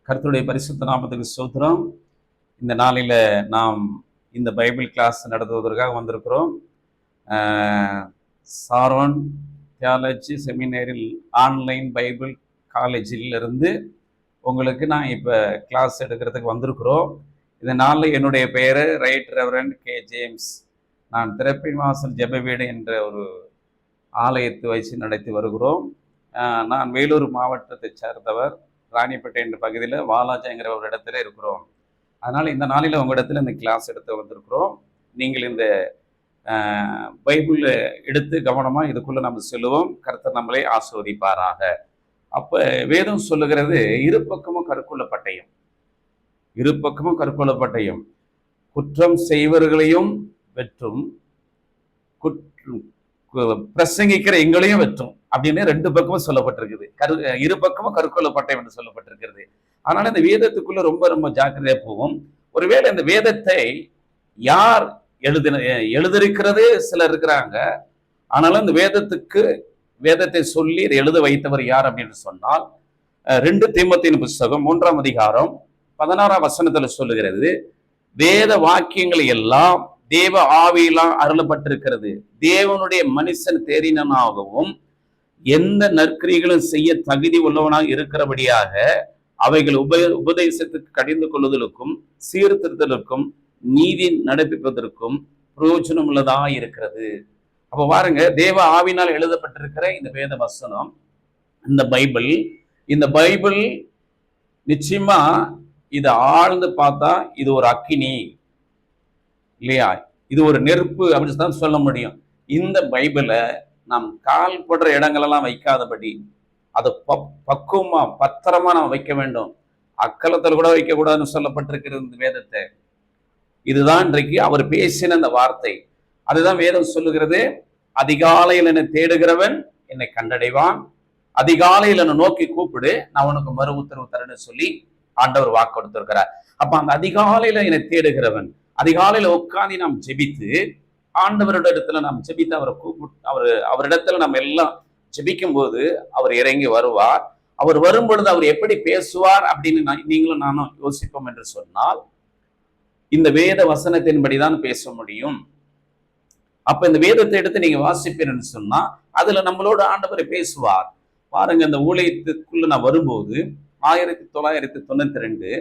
கர்த்தருடைய பரிசுத்த நாமத்துக்கு ஸ்தோத்திரம். இந்த நாளில் நாம் இந்த பைபிள் கிளாஸ் நடத்துவதற்காக வந்திருக்கிறோம். சாரோன் தியாலஜி செமினரில் ஆன்லைன் பைபிள் காலேஜில் இருந்து உங்களுக்கு நான் இப்போ கிளாஸ் எடுக்கிறதுக்கு வந்திருக்கிறோம். இந்த நாளில் என்னுடைய பெயர் ரைட் ரெவரண்ட் கே ஜேம்ஸ். நான் திறப்பின் வாசல் ஜெப வீடு என்ற ஒரு ஆலயத்தை வச்சு நடத்தி வருகிறோம். நான் வேலூர் மாவட்டத்தை சேர்ந்தவர். ராணிப்பேட்டை என்ற பகுதியில் வாலாஜாங்கிற ஒரு இடத்துல இருக்கிறோம். அதனால் இந்த நாளில் உங்கள் இடத்துல இந்த கிளாஸ் எடுத்து வந்திருக்கிறோம். நீங்கள் இந்த பைபிள் எடுத்து கவனமாக இதுக்குள்ளே நம்ம செல்லுவோம். கர்த்தர் நம்மளை ஆசீர்வதிப்பாராக. அப்போ வேதம் சொல்லுகிறது, இரு பக்கமும் கற்குள்ள பட்டயம், இரு பக்கமும் கற்குள்ள பட்டயம், குற்றம் செய்வர்களையும் வெற்றும், பிரசங்கிக்கிற எங்களையும் வெற்றும் அப்படின்னு ரெண்டு பக்கமும் சொல்லப்பட்டிருக்குது. இரு பக்கமும் கற்கொள்ள பட்டயம் என்று சொல்லப்பட்டிருக்கிறது. அதனால இந்த வேதத்துக்குள்ள ரொம்ப ரொம்ப ஜாக்கிரதையா போவோம். ஒருவேளை இந்த வேதத்தை யார் எழுதிருக்கிறது சிலர் இருக்கிறாங்க. ஆனாலும் இந்த வேதத்தை சொல்லி எழுத வைத்தவர் யார் அப்படின்னு சொன்னால் 2 தீமோத்தேயு புஸ்தகம் 3ஆம் அதிகாரம் 16ஆம் வசனத்துல சொல்லுகிறது, வேத வாக்கியங்களை எல்லாம் தேவ ஆவியெல்லாம் அருளப்பட்டிருக்கிறது, தேவனுடைய மனுஷன் தேறினனாகவும் எந்த நற்கிரிகளும் செய்ய தகுதி உள்ளவனாக இருக்கிறபடியாக அவைகள் உபதேசத்துக்கு கடிந்து கொள்ளுதலுக்கும் சீர்திருத்தலுக்கும் நீதி நடப்பிப்பதற்கும் பிரயோஜனம் உள்ளதா இருக்கிறது. அப்ப பாருங்க, தேவ ஆவினால் எழுதப்பட்டிருக்கிற இந்த வேத வசனம், இந்த பைபிள் நிச்சயமா இதை ஆழ்ந்து பார்த்தா இது ஒரு அக்கினி இல்லையா, இது ஒரு நெருப்பு அப்படின்னு தான் சொல்ல முடியும். இந்த பைபிளை நாம் கால் படுற இடங்களெல்லாம் வைக்காதபடி அதை பக்குவமா பத்திரமா நாம் வைக்க வேண்டும். அக்கலத்தில் கூட வைக்க கூடாதுன்னு சொல்லப்பட்டிருக்கிறது இந்த வேதத்தை. இதுதான் இன்றைக்கு அவர் பேசின அந்த வார்த்தை. அதுதான் வேதம் சொல்லுகிறது, அதிகாலையில் என்னை தேடுகிறவன் என்னை கண்டடைவான், அதிகாலையில் என்னை நோக்கி கூப்பிடு, நான் உனக்கு மறு உத்தரவு தரேன்னு சொல்லி ஆண்டவர் வாக்கு கொடுத்திருக்கிறார். அப்ப அந்த அதிகாலையில என்னை தேடுகிறவன், அதிகாலையில உட்காந்து நாம் ஜெபித்து ஆண்டவரோட இடத்துல நாம் ஜெபித்து அவரை கூப்பிட்டு அவரிடத்துல நம்ம எல்லாம் ஜெபிக்கும் போது அவர் இறங்கி வருவார். அவர் வரும் பொழுது அவர் எப்படி பேசுவார் அப்படின்னு நீங்களும் நானும் யோசிப்போம் என்று சொன்னால், இந்த வேத வசனத்தின்படிதான் பேச முடியும். அப்ப இந்த வேதத்தை எடுத்து நீங்க வாசிப்பீர்னு சொன்னா அதுல நம்மளோட ஆண்டவரை பேசுவார். பாருங்க, இந்த ஊழியத்துக்குள்ள நான் வரும்போது 1992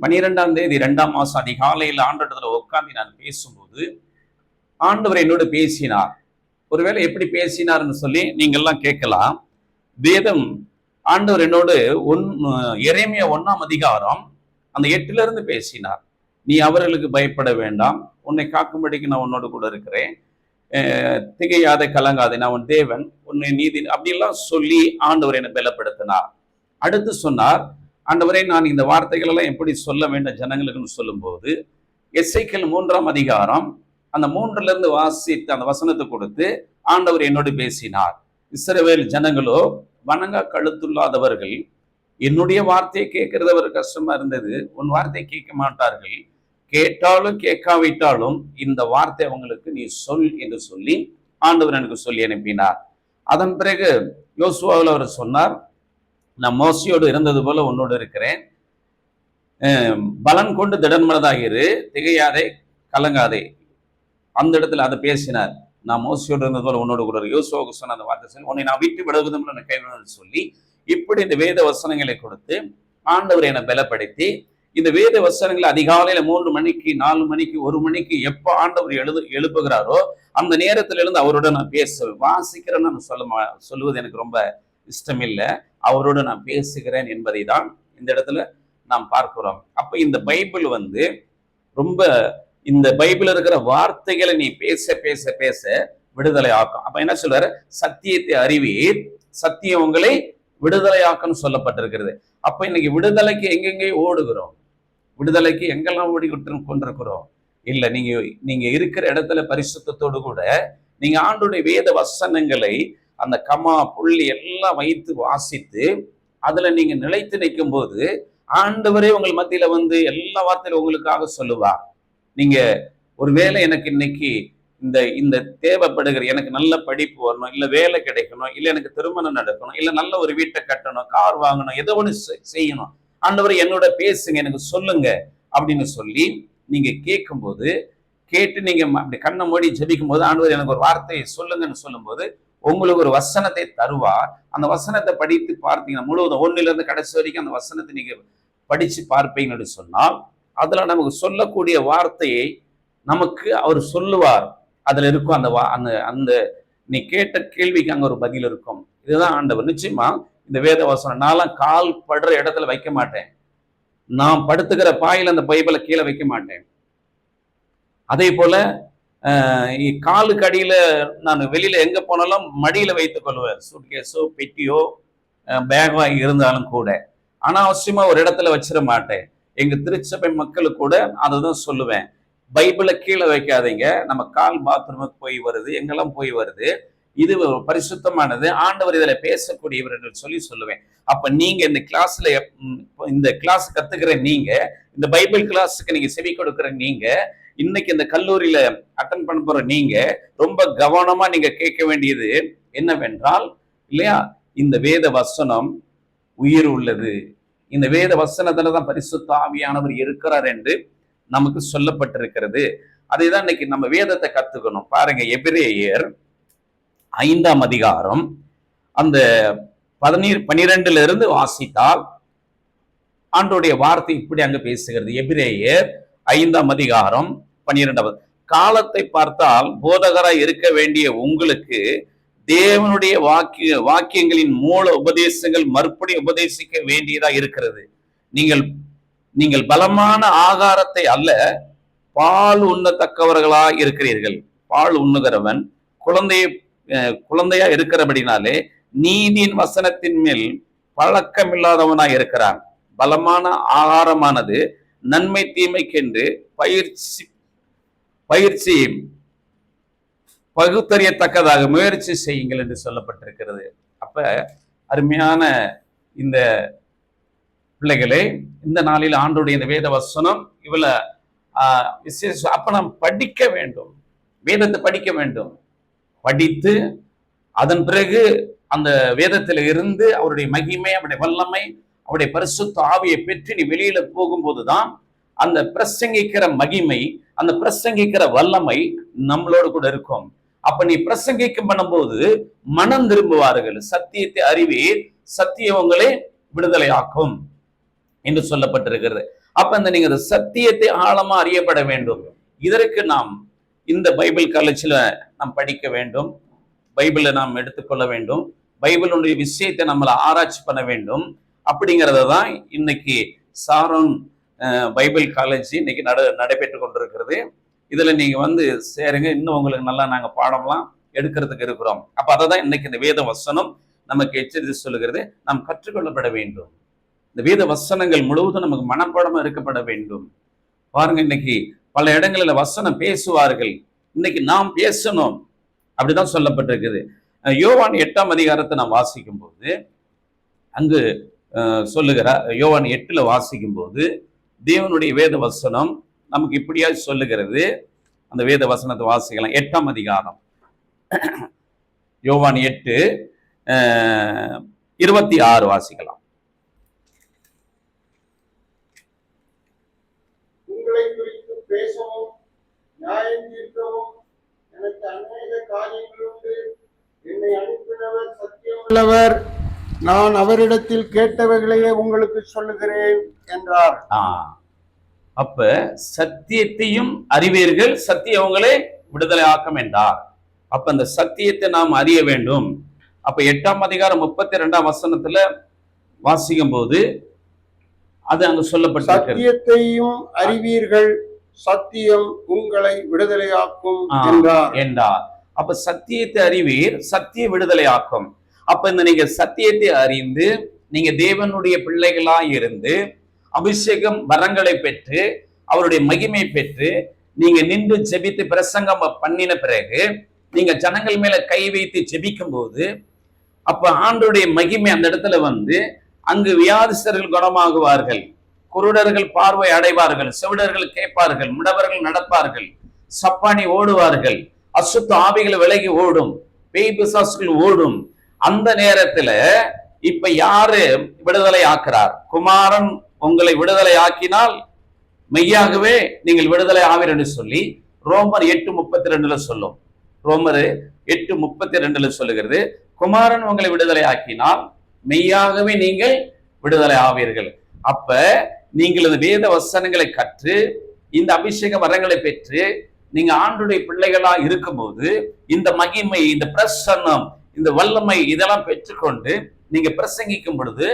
12ஆம் தேதி 2ஆம் மாசம் அதிகாலையில் ஆண்டவரிடத்துல உட்கார்ந்து நான் பேசும்போது ஆண்டவர் என்னோடு பேசினார். ஒருவேளை எப்படி பேசினார்னு சொல்லி நீங்க எல்லாம் கேட்கலாம். வேதம் ஆண்டவர் என்னோடு எரேமியா 1ஆம் அதிகாரம் அந்த 8ல இருந்து பேசினார். நீ அவர்களுக்கு பயப்பட வேண்டாம், உன்னை காக்கும்படிக்கு நான் உன்னோடு கூட இருக்கிறேன், திகையாத கலங்காதே, நான் உன் தேவன், உன்னை நீதி அப்படிலாம் சொல்லி ஆண்டவர் என்னை பலப்படுத்தினார். அடுத்து சொன்னார், ஆண்டவரே நான் இந்த வார்த்தைகள் எல்லாம் எப்படி சொல்ல வேண்டும் ஜனங்களுக்குன்னு சொல்லும்போது எசேக்கியேல் 3ஆம் அதிகாரம் அந்த 3ல இருந்து வாசித்து அந்த வசனத்தை கொடுத்து ஆண்டவர் என்னோடு பேசினார். இஸ்ரவேல் ஜனங்களோ வணங்கா கழுத்துள்ளாதவர்கள், என்னுடைய வார்த்தையை கேட்கறது அவர் கஷ்டமா இருந்தது, உன் வார்த்தையை கேட்க மாட்டார்கள், கேட்டாலும் கேட்காவிட்டாலும் இந்த வார்த்தை அவங்களுக்கு நீ சொல் என்று சொல்லி ஆண்டவர் எனக்கு சொல்லி அனுப்பினார். அதன் பிறகு யோசுவாவில் அவர் சொன்னார், நான் மோசையோடு இருந்தது போல உன்னோடு இருக்கிறேன், பலன் கொண்டு திடன்மனதாகிரு, திகையாதே கலங்காதே. அந்த இடத்துல அதை பேசினார். நான் மோசையோடு இருந்தது போல உன்னோடு கூட யோசுவாவுக்கு சொன்ன அந்த வார்த்தை சொல்லி உன்னை நான் விட்டு விடுவதும் கைவிடுன்னு சொல்லி இப்படி இந்த வேத வசனங்களை கொடுத்து ஆண்டவர் என்னை பலப்படுத்தி இந்த வேத வசனங்களை அதிகாலையில 3 மணிக்கு 4 மணிக்கு 1 மணிக்கு எப்ப ஆண்டவர் எழுப்புகிறாரோ அந்த நேரத்துல இருந்து அவரோட நான் வாசிக்கிறேன்னு நான் சொல்லுவது எனக்கு ரொம்ப இஷ்டம் இல்லை. அவரோடு நான் பேசுகிறேன் என்பதை தான் இந்த இடத்துல நாம் பார்க்கிறோம். அப்ப இந்த பைபிள் ரொம்ப இந்த பைபிள் இருக்கிற வார்த்தைகளை நீ பேச பேச பேச விடுதலை ஆக்கும். அப்ப என்ன சொல்றாரு, சத்தியத்தை அறிவீர், சத்தியம் உங்களை விடுதலை ஆக்கும்னு சொல்லப்பட்டிருக்கிறது. அப்ப இன்னைக்கு விடுதலைக்கு எங்கெங்கே ஓடுகிறோம், விடுதலைக்கு எங்கெல்லாம் ஓடி கொண்டிருக்கிறோம் இல்ல. நீங்க இருக்கிற இடத்துல பரிசுத்தத்தோடு கூட நீங்க ஆண்டவருடைய வேத வசனங்களை அந்த கமா புள்ளி எல்லாம் வைத்து வாசித்து அதுல நீங்க நிலைத்து நிற்கும் போது ஆண்டவரே உங்கள் மத்தியில எல்லா வார்த்தையிலும் உங்களுக்காக சொல்லுவார். நீங்க ஒருவேளை எனக்கு இன்னைக்கு இந்த இந்த தேவைப்படுகிற எனக்கு நல்ல படிப்பு வரணும், இல்ல வேலை கிடைக்கணும், இல்ல எனக்கு திருமணம் நடக்கணும், இல்ல நல்ல ஒரு வீட்டை கட்டணும், கார் வாங்கணும், ஏதோ ஒண்ணு செய்யணும், ஆண்டவர் என்னோட பேசுங்க, எனக்கு சொல்லுங்க அப்படின்னு சொல்லி நீங்க கேட்கும்போது, கேட்டு நீங்க அப்படி கண்ணை மூடி ஜெபிக்கும் போது ஆண்டவர் எனக்கு ஒரு வார்த்தையை சொல்லுங்கன்னு சொல்லும்போது உங்களுக்கு ஒரு வசனத்தை தருவார். அந்த வசனத்தை படித்து பார்த்தீங்கன்னா முழுவதும் ஒன்னில இருந்து கடைசி வரைக்கும் அந்த வசனத்தை நீங்க படிச்சு பார்ப்பீங்கன்னு சொன்னால் அதுல நமக்கு சொல்லக்கூடிய வார்த்தையை நமக்கு அவர் சொல்லுவார். அதுல இருக்கும் அந்த அந்த அந்த நீ கேட்ட கேள்விக்கு அங்க ஒரு பதில் இருக்கும். இதுதான் ஆண்டவர். நிச்சயமா இந்த வேத வசனம் நான்லாம் கால் படுற இடத்துல வைக்க மாட்டேன். நான் படுத்துக்கிற பாயில அந்த பைபிளை கீழே வைக்க மாட்டேன். அதே போல காலுக்கு அடியில நான் வெளியில எங்க போனாலும் மடியில வைத்துக் கொள்வேன். சூட்கேஸோ பெட்டியோ பேகோ இருந்தாலும் கூட அனாவசியமா ஒரு இடத்துல வச்சிட மாட்டேன். எங்க திருச்சபை மக்களுக்கு கூட அதுதான் சொல்லுவேன். பைபிளை கீழே வைக்காதீங்க. நம்ம கால் பாத்ரூமுக்கு போய் வருது, எங்கெல்லாம் போய் வருது, இது பரிசுத்தமானது, ஆண்டவர் இதுல பேசக்கூடியவர் என்று சொல்லி சொல்லுவேன். அப்ப நீங்க இந்த கிளாஸ்ல இந்த கிளாஸ் கத்துக்கிற நீங்க, இந்த பைபிள் கிளாஸுக்கு நீங்க செவி கொடுக்கிற நீங்க, இன்னைக்கு இந்த கல்லூரியில அட்டன் பண்ண போற நீங்க ரொம்ப கவனமா நீங்க கேட்க வேண்டியது என்னவென்றால், இல்லையா, இந்த வேத வசனம் உயிர் உள்ளது. இந்த வேத வசனத்துலதான் பரிசுத்த ஆவியானவர் இருக்கிறார் என்று நமக்கு சொல்லப்பட்டிருக்கிறது. அதைதான் இன்னைக்கு நம்ம வேதத்தை கத்துக்கணும். பாருங்க, எபிரேயர் 5ஆம் அதிகாரம் அந்த 12 இருந்து வாசித்தால் ஆண்டோடைய வார்த்தை இப்படி அங்க பேசுகிறது. எபிரேயர் 5ஆம் அதிகாரம் 12. காலத்தை பார்த்தால் போதகராய் இருக்க வேண்டிய உங்களுக்கு தேவனுடைய வாக்கியங்களின் மூல உபதேசங்கள் மறுபடி உபதேசிக்க வேண்டியதா இருக்கிறது. நீங்கள் பலமான ஆகாரத்தை அல்ல, பால் உண்ணத்தக்கவர்களா இருக்கிறீர்கள். பால் உண்ணுகிறவன் குழந்தையா இருக்கிறபடினாலே நீதியின் வசனத்தின் மேல் பழக்கம் இல்லாதவனாய் இருக்கிறான். பலமான ஆகாரமானது நன்மை தீமைக்கென்று பயிற்சி பகுத்தறியத்தக்கதாக முயற்சி செய்யுங்கள் என்று சொல்லப்பட்டிருக்கிறது. அப்ப அருமையான இந்த பிள்ளைகளே, இந்த நாளில் ஆண்டோடைய இந்த வேத வசனம் இவ்வளவு விசேஷம். அப்ப நாம் படிக்க வேண்டும், வேதத்தை படிக்க வேண்டும். படித்து அதன் பிறகு அந்த வேதத்தில் இருந்து அவருடைய மகிமை, அவருடைய வல்லமை, அவருடைய பரிசுத்த ஆவியை பெற்று நீ வெளியில போகும்போதுதான் அந்த பிரசங்கிக்கிற மகிமை, அந்த பிரசங்கிக்கிற வல்லமை நம்மளோடு கூட இருக்கும். அப்ப நீ பிரசங்கிக்கும் பண்ணும்போது மனம் திரும்புவார்கள். சத்தியத்தை அறிவீர், சத்தியம் உங்களை விடுதலை ஆக்கும் என்று சொல்லப்பட்டிருக்கிறது. அப்ப இந்த நீங்க சத்தியத்தை ஆழமா அறியப்பட வேண்டும். இதற்கு நாம் இந்த பைபிள் காலேஜ்ல நாம் படிக்க வேண்டும், பைபிளை நாம் எடுத்துக்கொள்ள வேண்டும், பைபிளுடைய விஷயத்தை நம்மளை ஆராய்ச்சி பண்ண வேண்டும். அப்படிங்கிறத தான் இன்னைக்கு சாரோன் பைபிள் காலேஜ் இன்னைக்கு நடைபெற்று கொண்டிருக்கிறது. இதுல நீங்க சேருங்க. இன்னும் உங்களுக்கு நல்லா நாங்க பாடம்லாம் எடுக்கிறதுக்கு இருக்கிறோம். அப்ப அதை தான் இன்னைக்கு இந்த வேத வசனம் நமக்கு எச்சரித்து சொல்லுகிறது. நாம் கற்றுக்கொள்ளப்பட வேண்டும். இந்த வேத வசனங்கள் முழுவதும் நமக்கு மனப்பாடமா இருக்கப்பட வேண்டும். பாருங்க, இன்னைக்கு பல இடங்களில் வசனம் பேசுவார்கள், இன்னைக்கு நாம் பேசணும். அப்படிதான் சொல்லப்பட்டிருக்குது. யோவான் 8ஆம் அதிகாரத்தை நாம் வாசிக்கும் போது அங்கு சொல்லுகிறார். யோவான் 8ல வாசிக்கும் போது தேவனுடைய வேத வசனம் நமக்கு இப்படியா சொல்லுகிறது. அந்த வேத வசனத்தை வாசிக்கலாம். 8ஆம் அதிகாரம் யோவான் 8:26 வாசிக்கலாம். உங்களை குறித்து பேசவும் நியாயம் தீர்க்கவும் எனக்கு அநேக காரியங்கள் உண்டு. என்னை அனுப்பினவர் சத்தியமுள்ளவர், நான் அவரிடத்தில் கேட்டவைகளையே உங்களுக்கு சொல்லுகிறேன் என்றார். அப்ப சத்தியத்தையும் அறிவீர்கள், சத்தியம் உங்களை விடுதலை ஆக்கும் என்றார். அப்ப அந்த சத்தியத்தை நாம் அறிய வேண்டும். அப்ப 8ஆம் அதிகாரம் 32ஆம் வசனத்துல வாசிக்கும் போது அது அங்க சொல்லப்பட்ட சத்தியத்தையும் அறிவீர்கள், சத்தியம் உங்களை விடுதலையாக்கும் என்றார். அப்ப சத்தியத்தை அறிவீர், சத்திய விடுதலை ஆக்கும். அப்ப இந்த நீங்க சத்தியத்தை அறிந்து நீங்க தேவனுடைய பிள்ளைகளாய் இருந்து அபிஷேகம் வரங்களை பெற்று அவருடைய மகிமை பெற்று நீங்க நின்று ஜெபித்து பிரசங்கம் பண்ணின பிறகு நீங்க ஜனங்கள் மேல கை வைத்து ஜெபிக்கும் போது அப்ப ஆண்டருடைய மகிமை அந்த இடத்துல அங்கு வியாதிஸ்தர்கள் குணமாகுவார்கள், குருடர்கள் பார்வை அடைவார்கள், செவிடர்கள் கேட்பார்கள், முடவர்கள் நடப்பார்கள், சப்பானி ஓடுவார்கள். அசுத்த ஆவிகளை விலகி ஓடும், பேய் பிசாசுகள் ஓடும். அந்த நேரத்துல இப்ப யாரு விடுதலை ஆக்குறார்? குமாரன் உங்களை விடுதலை ஆக்கினால் மெய்யாகவே நீங்கள் விடுதலை ஆவீர் என்று சொல்லி ரோமர் 8:32 சொல்லும். ரோமர் 8:32 சொல்லுகிறது, குமாரன் உங்களை விடுதலை ஆக்கினால் மெய்யாகவே நீங்கள் விடுதலை ஆவீர்கள். அப்ப நீங்கள் இந்த வேத வசனங்களை கற்று இந்த அபிஷேக வரங்களை பெற்று நீங்க ஆண்டுடைய பிள்ளைகளா இருக்கும்போது இந்த மகிமை, இந்த பிரசன்னம், இந்த வல்லமை இதெல்லாம் பெற்றுக்கொண்டு நீங்க பிரசங்கிக்கும் பொழுது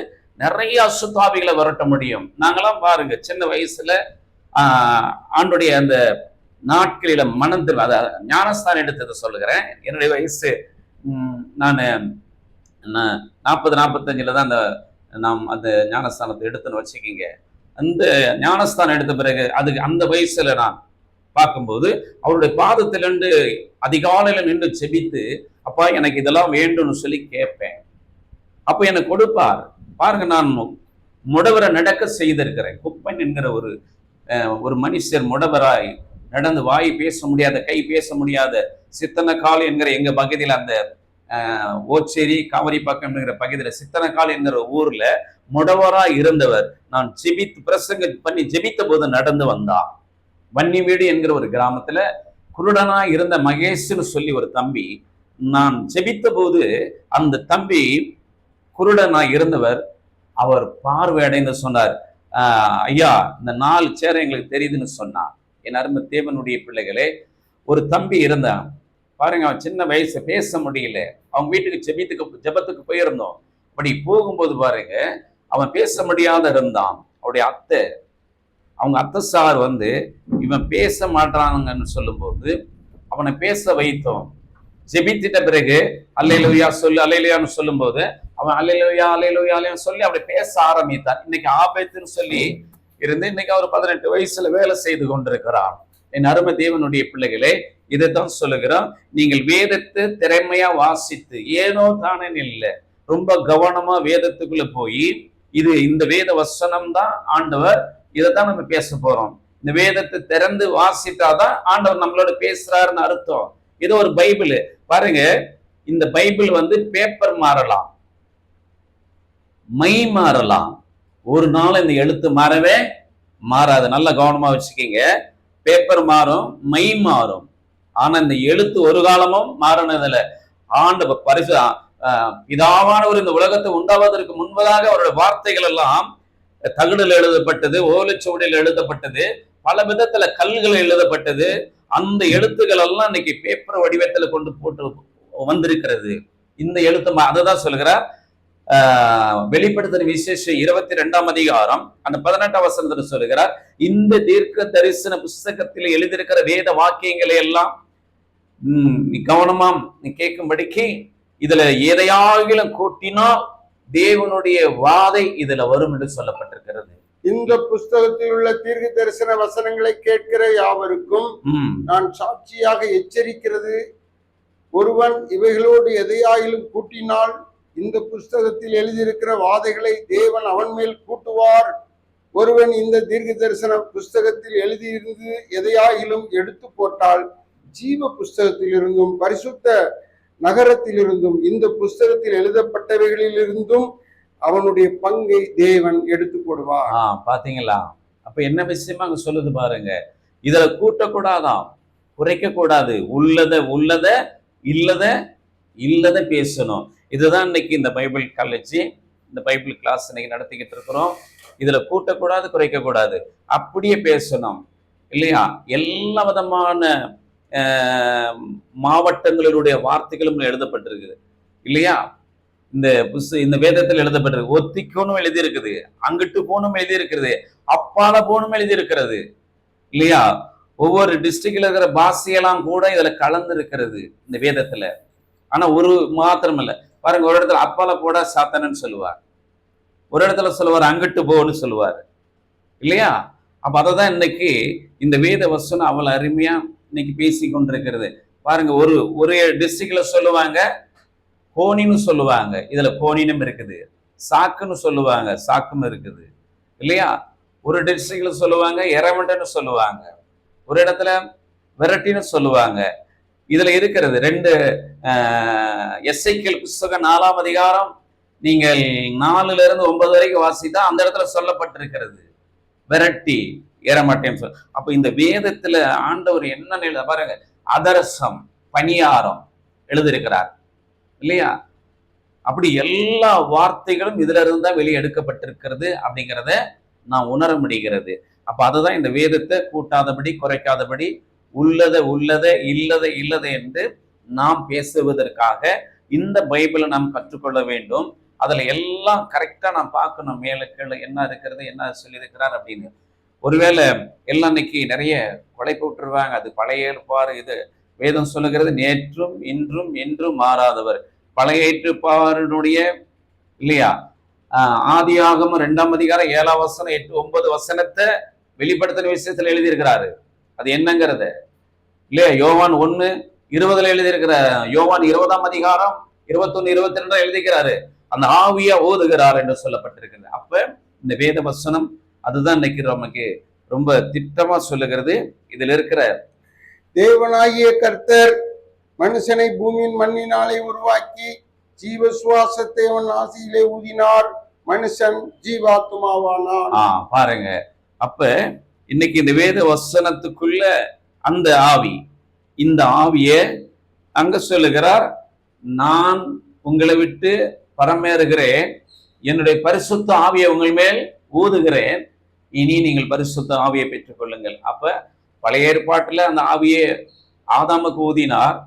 நிறைய அசுத்தாவிகளை விரட்ட முடியும். நாங்கெல்லாம் பாருங்க, சின்ன வயசுல ஆண்டுடைய அந்த நாட்களில மனம் திரும்ப ஞானஸ்தானம் எடுத்ததை சொல்லுகிறேன். என்னுடைய வயசு நான் 40-45 தான் நாம் அந்த ஞானஸ்தானத்தை எடுத்துன்னு வச்சுக்கிங்க. அந்த ஞானஸ்தானம் எடுத்த பிறகு அதுக்கு அந்த வயசுல நான் பார்க்கும்போது அவருடைய பாதத்திலிருந்து அதிகாலையில நின்று செபித்து, அப்பா எனக்கு இதெல்லாம் வேண்டும்னு சொல்லி கேட்பேன். அப்ப எனக்கு கொடுப்பார். பாருங்க, நான் முடவரை நடக்க செய்திருக்கிறேன். குப்பன் என்கிற ஒரு மனுஷர் முடவராய் நடந்து வாய் பேச முடியாத, கை பேச முடியாத, சித்தனக்கால் என்கிற எங்க பகுதியில் அந்த ஓச்சேரி காவிரிப்பாக்கம் என்கிற பகுதியில் சித்தனக்கால் என்கிற ஊர்ல முடவராய் இருந்தவர் நான் பிரசங்க பண்ணி ஜெபித்த போது நடந்து வந்தா. வன்னிவீடு என்கிற ஒரு கிராமத்துல குருடனா இருந்த மகேஷ்னு சொல்லி ஒரு தம்பி, நான் ஜெபித்த போது அந்த தம்பி குருடனா இருந்தவர் அவர் பார்வையடைந்து சொன்னார், ஐயா இந்த 4 சேர எங்களுக்கு தெரியுதுன்னு சொன்னார். என் அருமை தேவனுடைய பிள்ளைகளே, ஒரு தம்பி இருந்தான் பாருங்க, அவன் சின்ன வயசு, பேச முடியல. அவங்க வீட்டுக்கு ஜெபத்துக்கு போயிருந்தோம். அப்படி போகும்போது பாருங்க, அவன் பேச முடியாத இருந்தான். அவங்க அத்தை சார் வந்து இவன் பேச மாட்டாங்கன்னு சொல்லும்போது அவனை பேச வைத்தோம். ஜெபித்திட்ட பிறகு அல்லேலூயா சொல்லு, அல்லேலூயான்னு சொல்லும் போது அவன் அல்லேலூயா அல்லேலூயா அல்லேலூயா சொல்லி அப்படி பேச ஆரம்பித்தான். இன்னைக்கு ஆபத்துன்னு சொல்லி இருந்து இன்னைக்கு அவர் 18 வயசுல வேலை செய்து கொண்டிருக்கிறார். என் அருமை தேவனுடைய பிள்ளைகளே, இதைத்தான் சொல்லுகிறோம். நீங்கள் வேதத்தை திறமையா வாசித்து ஏனோ தானே இல்லை, ரொம்ப கவனமா வேதத்துக்குள்ள போய் இந்த வேத வசனம் தான் ஆண்டவர், இதைத்தான் நம்ம பேச போறோம். இந்த வேதத்தை திறந்து வாசித்தாதான் ஆண்டவர் நம்மளோட பேசுறாருன்னு அர்த்தம். இது ஒரு பைபிள் பாருங்க. இந்த பைபிள் வந்து பேப்பர் மாறலாம், மை மாறலாம், ஒரு நாள் இந்த எழுத்து மாறவே மாறாது. நல்ல கவனமா வச்சுக்கீங்க. பேப்பர் மாறும், மை மாறும், ஆனா இந்த எழுத்து ஒரு காலமும் மாறினதில்ல. ஆண்டு பரிசு பிதாவானவர் இந்த உலகத்தை உண்டாவதற்கு முன்பதாக அவருடைய வார்த்தைகள் எல்லாம் தகடில் எழுதப்பட்டது, ஓலைச்சுவடியில் எழுதப்பட்டது, பல விதத்துல கல்கள் எழுதப்பட்டது. அந்த எழுத்துக்கள் எல்லாம் இன்னைக்கு பேப்பர் வடிவத்துல கொண்டு போட்டு வந்திருக்கிறது. இந்த எழுத்து அததான் சொல்கிறார். வெளிப்படுத்தின விசேஷம் 22ஆம் அதிகாரம் அந்த 18ஆம் வசனத்துல சொல்லுகிறார், இந்த தீர்க்க தரிசன புஸ்தகத்தில் எழுதியிருக்கிற வேத வாக்கியங்களை எல்லாம் நீ கவனமா நீ கேட்கும்படிக்கு இதுல எதையாகிலும் கூட்டினால் தேவனுடைய வாதை இதுல வரும் என்று சொல்லப்பட்டிருக்கிறது. இந்த புஸ்தகத்தில் உள்ள தீர்க்க தரிசன வசனங்களை கேட்கிற யாவருக்கும் நான் சாட்சியாக எச்சரிக்கிறது, ஒருவன் இவைகளோடு எதையாயிலும் கூட்டினால் இந்த புஸ்தகத்தில் எழுதியிருக்கிற வாதைகளை தேவன் அவன் மேல் கூட்டுவார். ஒருவன் இந்த தீர்க்க தரிசன புஸ்தகத்தில் எழுதியிருந்து எதையாயிலும் எடுத்து போட்டால் ஜீவ புஸ்தகத்தில் இருந்தும் பரிசுத்த நகரத்தில் இருந்தும் இந்த புஸ்தகத்தில் எழுதப்பட்டவைகளிலிருந்தும் அவனுடைய பங்கை தேவன் எடுத்து போடுவார். பாத்தீங்களா? அப்ப என்ன விஷயமா அங்க சொல்லுது பாருங்க. இதுல கூட்டக்கூடாதாம், குறைக்க கூடாது, உள்ளத இல்லத பேசணும். இதுதான் இன்னைக்கு இந்த பைபிள் காலேஜ், இந்த பைபிள் கிளாஸ் இன்னைக்கு நடத்திக்கிட்டு இருக்கிறோம். இதுல கூட்டக்கூடாது, குறைக்க கூடாது, அப்படியே பேசணும் இல்லையா? எல்லா விதமான மாவட்டங்களினுடைய வார்த்தைகளும் எழுதப்பட்டிருக்குது இல்லையா? இந்த வேதத்தில் எழுதப்பட்டிருக்கு. ஒத்திக்கோனும் எழுதி இருக்குது, அங்கிட்டு போனும் எழுதி இருக்கிறது, அப்பால போனும் எழுதி இருக்கிறது இல்லையா? ஒவ்வொரு டிஸ்ட்ரிக்ட்ல இருக்கிற பாஷையெல்லாம் கூட இதுல கலந்து இருக்கிறது இந்த வேதத்துல. ஆனா ஒரு மாத்திரம் இல்ல பாருங்க, ஒரு இடத்துல அப்பால போட சாத்தானன்னு சொல்லுவார், ஒரு இடத்துல சொல்லுவார் அங்கிட்டு போன்னு சொல்லுவார் இல்லையா? அப்ப அததான் இன்னைக்கு இந்த வேத வசனம் அவ்வளவு அருமையா இன்னைக்கு பேசி கொண்டிருக்கிறது பாருங்க. ஒரு டிஸ்ட்ரிக்ட்ல சொல்லுவாங்க கோணின்னு சொல்லுவாங்க, இதுல கோணினும் இருக்குது. சாக்குன்னு சொல்லுவாங்க, சாக்கும் இருக்குது இல்லையா? ஒரு டிஸ்ட்ரிக்ட்ல சொல்லுவாங்க எரமண்டன்னு சொல்லுவாங்க, ஒரு இடத்துல வெரைட்டின்னு சொல்லுவாங்க. இதுல இருக்கிறது 2 எசேக்கியேல் புஸ்தகம் 4ஆம் அதிகாரம் நீங்கள் 4ல இருந்து 9 வரைக்கும் வாசித்தா அந்த இடத்துல சொல்லப்பட்டிருக்கிறது, விரட்டி ஏறமாட்டேன்னு சொல்ல. அப்ப இந்த வேதத்துல ஆண்டவர் என்ன பாருங்க, அதரசம் பணியாரம் எழுதியிருக்கிறார் இல்லையா? அப்படி எல்லா வார்த்தைகளும் இதுல இருந்து தான் வெளியே எடுக்கப்பட்டிருக்கிறது அப்படிங்கிறத நான் உணர முடிகிறது. அப்ப அதுதான் இந்த வேதத்தை கூட்டாதபடி குறைக்காதபடி உள்ளதை இல்லதை இல்லதை என்று நாம் பேசுவதற்காக இந்த பைபிளை நாம் கற்றுக்கொள்ள வேண்டும். அதுல எல்லாம் கரெக்டா நாம் பார்க்கணும், மேல கீழே என்ன இருக்கிறது, என்ன சொல்லியிருக்கிறார் அப்படின்னு. ஒருவேளை எல்லாம் இன்னைக்கு நிறைய குழப்பி விட்டுருவாங்க. அது பழைய ஏற்பாடு, இது வேதம் சொல்லுகிறது நேற்றும் இன்றும் என்றும் மாறாதவர். பழைய ஏற்பாடுடைய இல்லையா, ஆதியாகமம் 2ஆம் அதிகாரம் 7ஆம் வசனம் 8, 9 வசனத்தை வெளிப்படுத்தின விஷயத்துல எழுதியிருக்கிறாரு. அது என்னங்கிறத இல்லையா, யோவான் 1:20 எழுதியிருக்கிற, யோவான் 20ஆம் அதிகாரம் 21, 22 எழுதிக்கிறாரு. அந்த ஆவியா ஓதுகிறார் என்று சொல்லப்பட்டிருக்கிறது. அப்ப இந்த வேத வசனம் அதுதான் இன்னைக்கு நமக்கு ரொம்ப திட்டமா சொல்லுகிறது. இதுல இருக்கிற தேவனாகிய கர்த்தர் மனுஷனை பூமியின் மண்ணினாலே உருவாக்கி ஜீவ சுவாசத்தை அவன் ஆசியிலே ஊதினார், மனுஷன் ஜீவாத்மாவானான். பாருங்க, அப்ப இன்னைக்கு இந்த வேத வசனத்துக்குள்ள அந்த ஆவி, இந்த ஆவிய அங்க சொல்லுகிறார், நான் உங்களை விட்டு பரமேறுகிறேன், என்னுடைய பரிசுத்த ஆவியை உங்கள் மேல் ஊதுகிறேன், இனி நீங்கள் பரிசுத்த ஆவியை பெற்றுக் கொள்ளுங்கள். அப்ப பழைய ஏற்பாட்டுல அந்த ஆவியை ஆதாமுக்கு ஊதினார்,